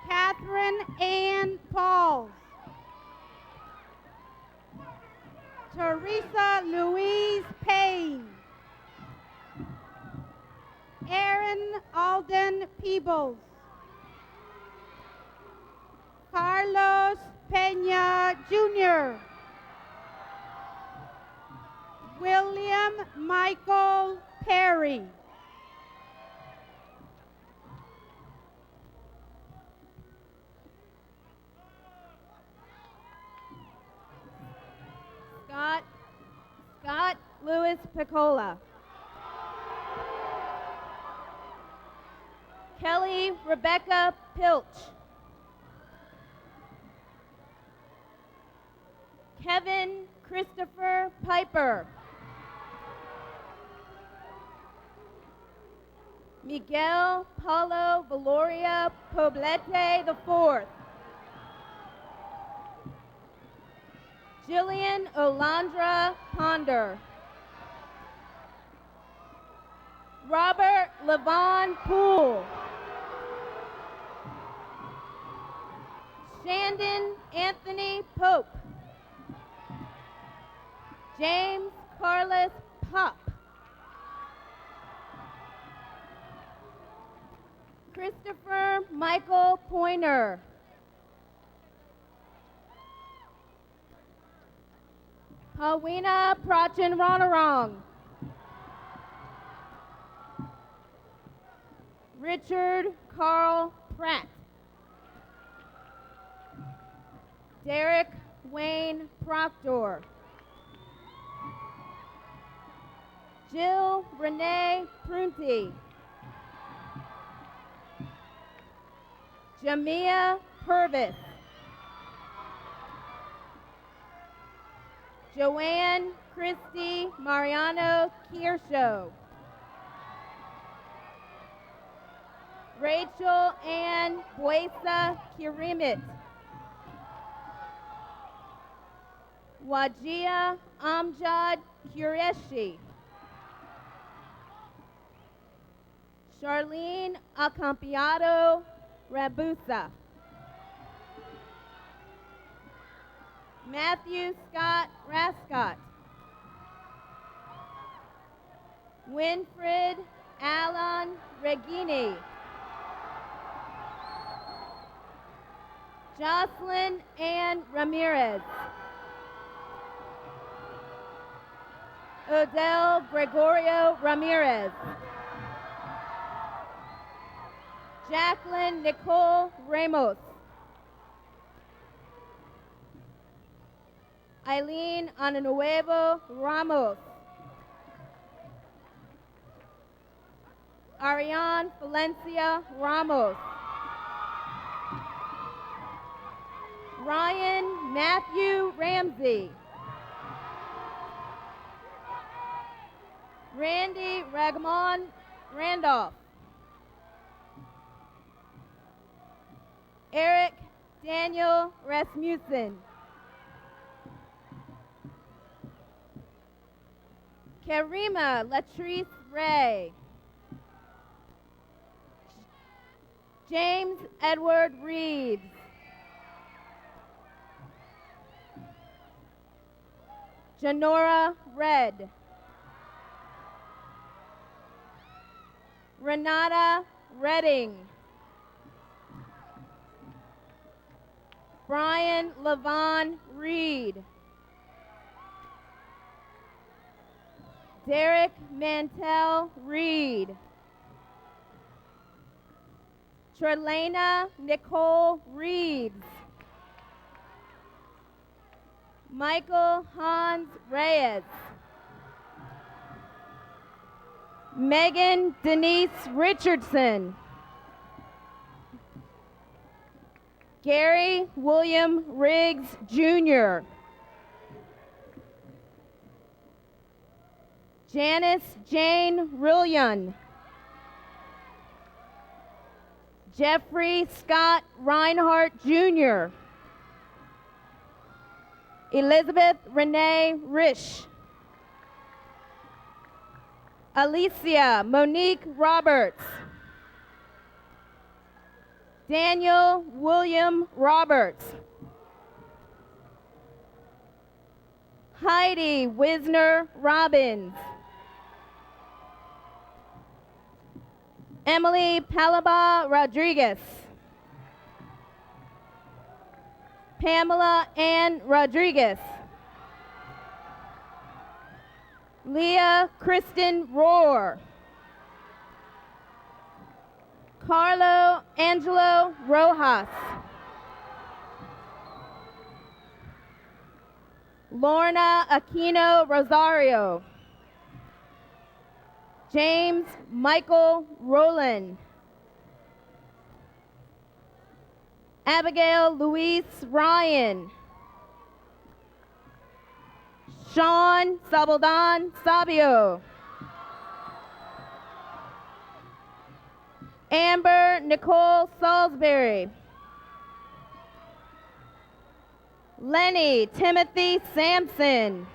Catherine Ann Pauls. Teresa Louise Payne. Aaron Alden Peebles. Carlos Peña Jr. William Michael Perry. Scott Louis Piccola. Kelly Rebecca Pilch. Kevin Christopher Piper. Miguel Paulo Valoria Poblete IV. Jillian Olandra Ponder. Robert Levon Poole. Shandon Anthony Pope. James Carlos Pop. Christopher Michael Pointer. Hawina Prachin Ronarong. Richard Carl Pratt. Derek Wayne Proctor. Jill Renee Prunty. Jamia Purvis. Joanne Christy Mariano Kiershow. Rachel Ann Buesa Kirimit. Wajia Amjad Qureshi. Charlene Acampiado Rabusa. Matthew Scott Rascott. Winfred Allen Regini. Jocelyn Ann Ramirez. Odell Gregorio Ramirez. Jacqueline Nicole Ramos. Eileen Ananuevo Ramos. Ariane Valencia Ramos. Ryan Matthew Ramsey. Randy Ragamon Randolph. Eric Daniel Rasmussen. Karima Latrice Ray. James Edward Reeves. Janora Red. Renata Redding. Brian Levon Reed. Derek Mantell Reed. Trelena Nicole Reeves. Michael Hans Reyes. Megan Denise Richardson. Gary William Riggs Jr. Janice Jane Rillion. Jeffrey Scott Reinhardt Jr. Elizabeth Renee Risch. Alicia Monique Roberts. Daniel William Roberts. Heidi Wisner Robbins. Emily Palaba Rodriguez. Pamela Ann Rodriguez. Leah Kristen Rohr. Carlo Angelo Rojas. Lorna Aquino Rosario. James Michael Rowland. Abigail Louise Ryan. Sean Sabaldan Sabio. Amber Nicole Salisbury. Lenny Timothy Sampson.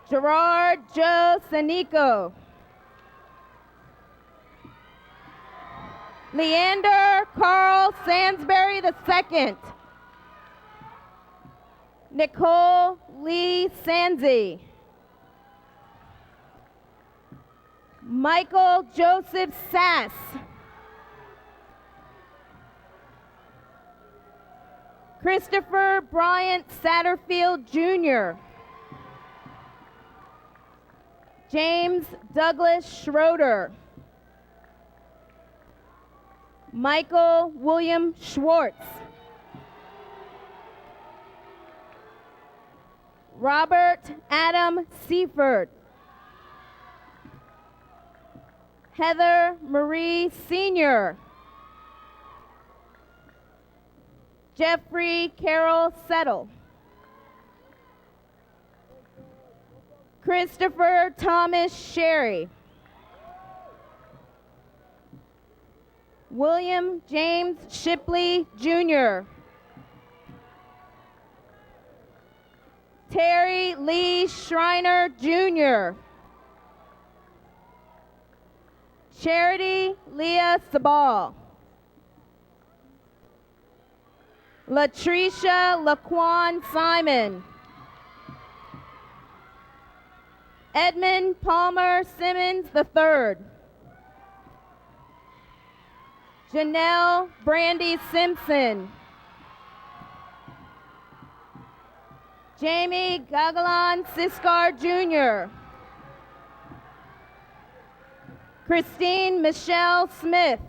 Gerard Joe Sanico. Leander Carl Sansbury II. Nicole Lee Sanzi. Michael Joseph Sass. Christopher Bryant Satterfield Jr. James Douglas Schroeder. Michael William Schwartz. Robert Adam Seaford. Heather Marie Sr. Jeffrey Carroll Settle. Christopher Thomas Sherry. William James Shipley Jr. Terry Lee Schreiner Jr. Charity Leah Sabal. Latricia Laquan Simon. Edmund Palmer Simmons III. Janelle Brandy Simpson. Jamie Gagalan Siskar Jr. Christine Michelle Smith.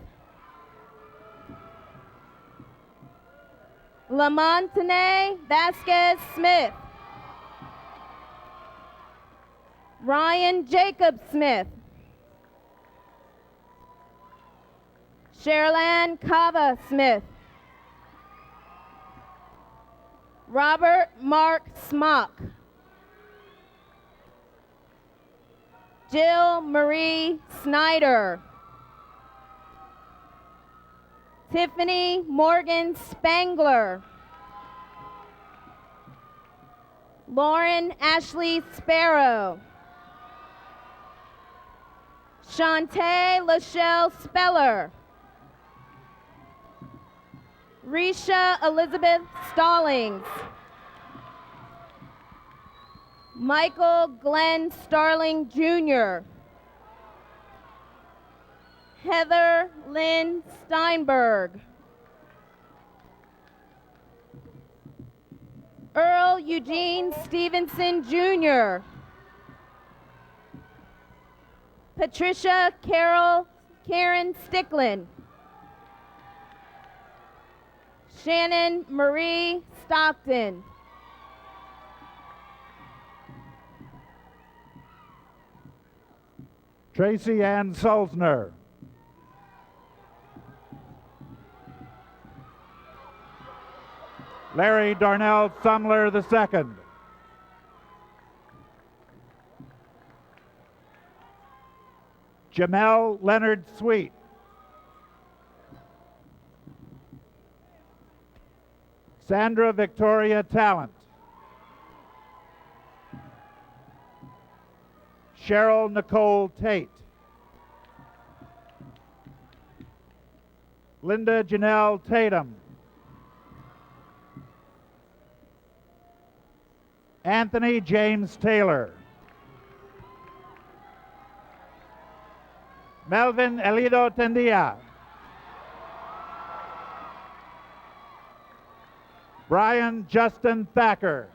Lamontane Vasquez Smith. Ryan Jacob Smith. Sherilyn Kava Smith. Robert Mark Smock. Jill Marie Snyder. Tiffany Morgan Spangler. Lauren Ashley Sparrow. Shantae Lachelle Speller. Risha Elizabeth Stallings. Michael Glenn Starling Jr. Heather Lynn Steinberg. Earl Eugene Stevenson Jr. Patricia Karen Sticklin. Shannon Marie Stockton. Tracy Ann Sulzner. Larry Darnell Sumler II. Jamel Leonard Sweet. Sandra Victoria Talent. Cheryl Nicole Tate. Linda Janelle Tatum. Anthony James Taylor. Melvin Elido Tendia. Brian Justin Thacker.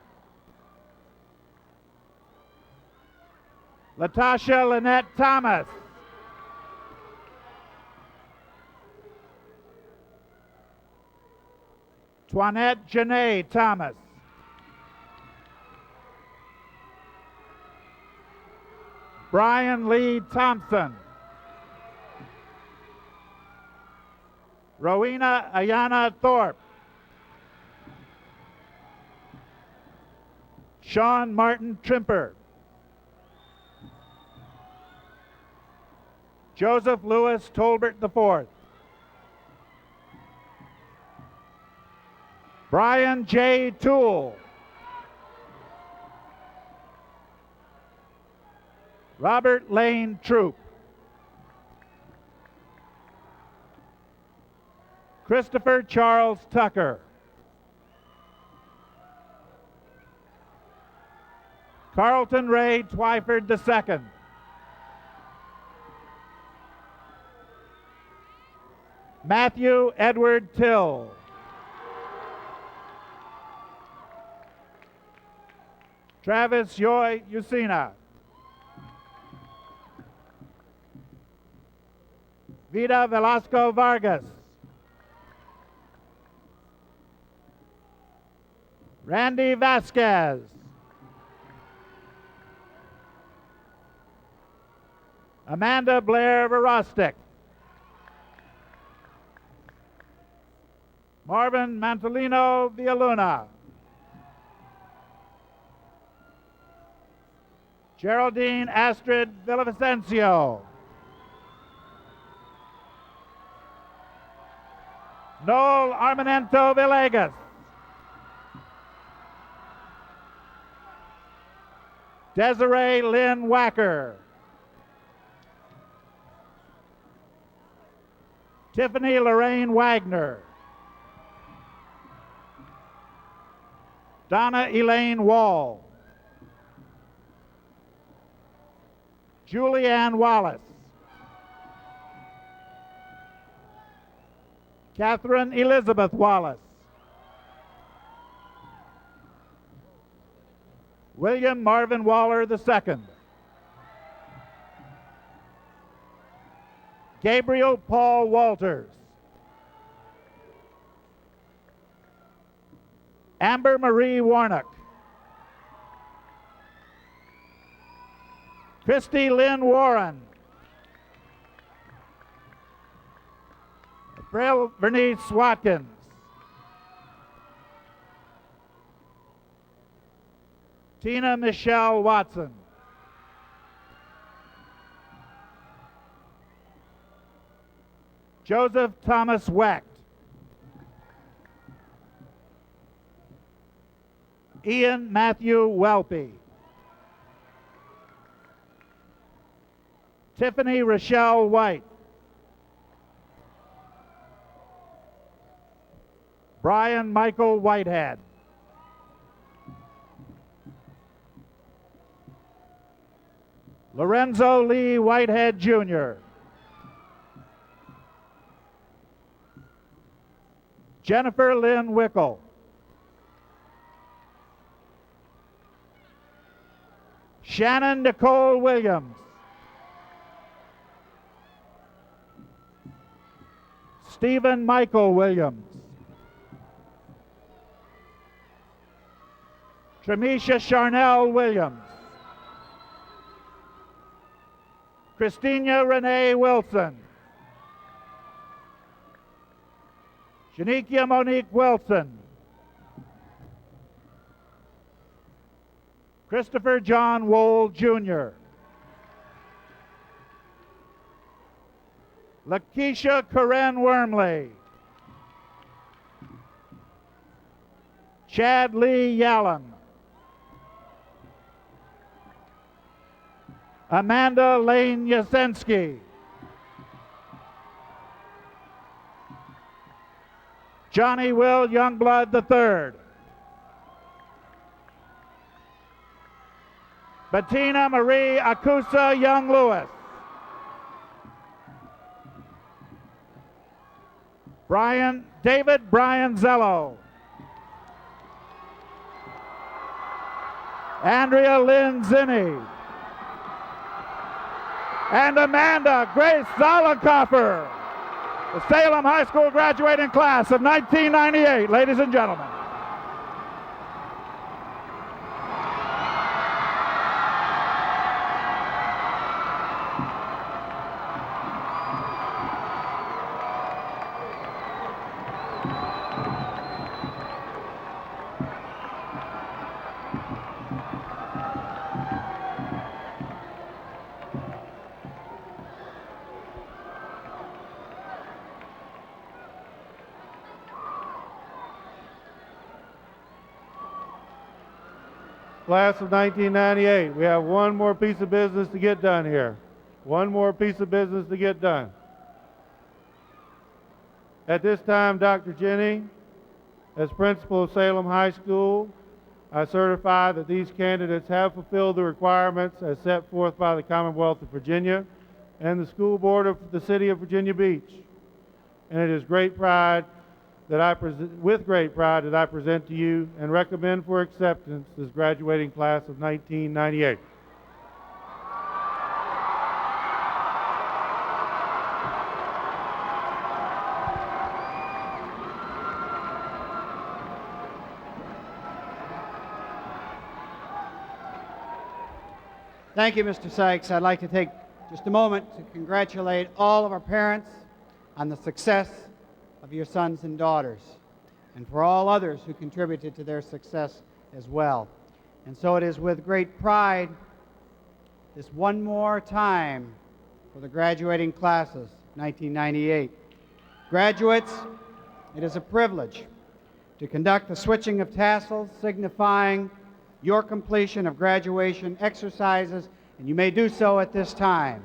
Latasha Lynette Thomas. Twanette Janae Thomas. Brian Lee Thompson. Rowena Ayana Thorpe. Sean Martin Trimper. Joseph Lewis Tolbert IV. Brian J. Toole. Robert Lane Troop. Christopher Charles Tucker. Carlton Ray Twyford II. Matthew Edward Till. Travis Yoy Usina. Vida Velasco Vargas. Randy Vasquez. Amanda Blair Verostic. Marvin Mantolino Villaluna. Geraldine Astrid Villavicencio. Noel Armanento Villegas. Desiree Lynn Wacker. Tiffany Lorraine Wagner. Donna Elaine Wall. Julianne Wallace. Catherine Elizabeth Wallace. William Marvin Waller II. Gabriel Paul Walters. Amber Marie Warnock. Christy Lynn Warren. April Bernice Watkins. Tina Michelle Watson. Joseph Thomas Wecht. Ian Matthew Welpy. Tiffany Rochelle White. Brian Michael Whitehead. Lorenzo Lee Whitehead Jr. Jennifer Lynn Wickel. Shannon Nicole Williams. Stephen Michael Williams. Tremisha Charnel Williams. Christina Renee Wilson. Shanikia Monique Wilson. Christopher John Wool Jr. Lakeisha Karen Wormley. Chad Lee Yallen. Amanda Lane Yasensky. Johnny Will Youngblood III. Bettina Marie Akusa Young Lewis. David Brian Zello. Andrea Lynn Zinni. And Amanda Grace Zollenkoffer, the Salem High School graduating class of 1998, ladies and gentlemen. Class of 1998, we have one more piece of business to get done here. One more piece of business to get done. At this time, Dr. Jenny, as principal of Salem High School, I certify that these candidates have fulfilled the requirements as set forth by the Commonwealth of Virginia and the School Board of the City of Virginia Beach. And it is with great pride that I present to you and recommend for acceptance this graduating class of 1998. Thank you, Mr. Sykes. I'd like to take just a moment to congratulate all of our parents on the success of your sons and daughters, and for all others who contributed to their success as well. And so it is with great pride, this one more time for the graduating classes, 1998. Graduates, it is a privilege to conduct the switching of tassels, signifying your completion of graduation exercises, and you may do so at this time.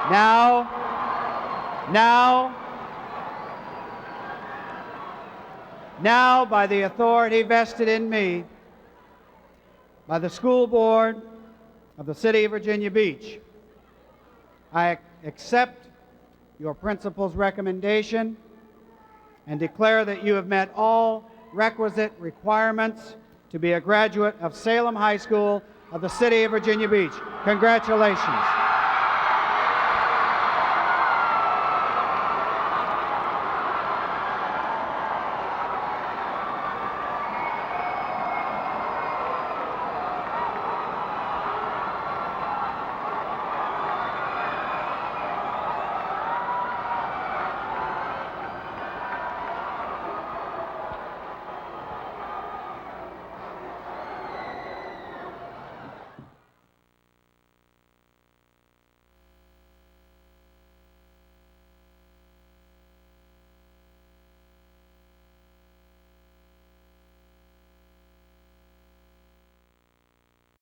Now, by the authority vested in me by the School Board of the City of Virginia Beach, I accept your principal's recommendation and declare that you have met all requisite requirements to be a graduate of Salem High School of the City of Virginia Beach. Congratulations.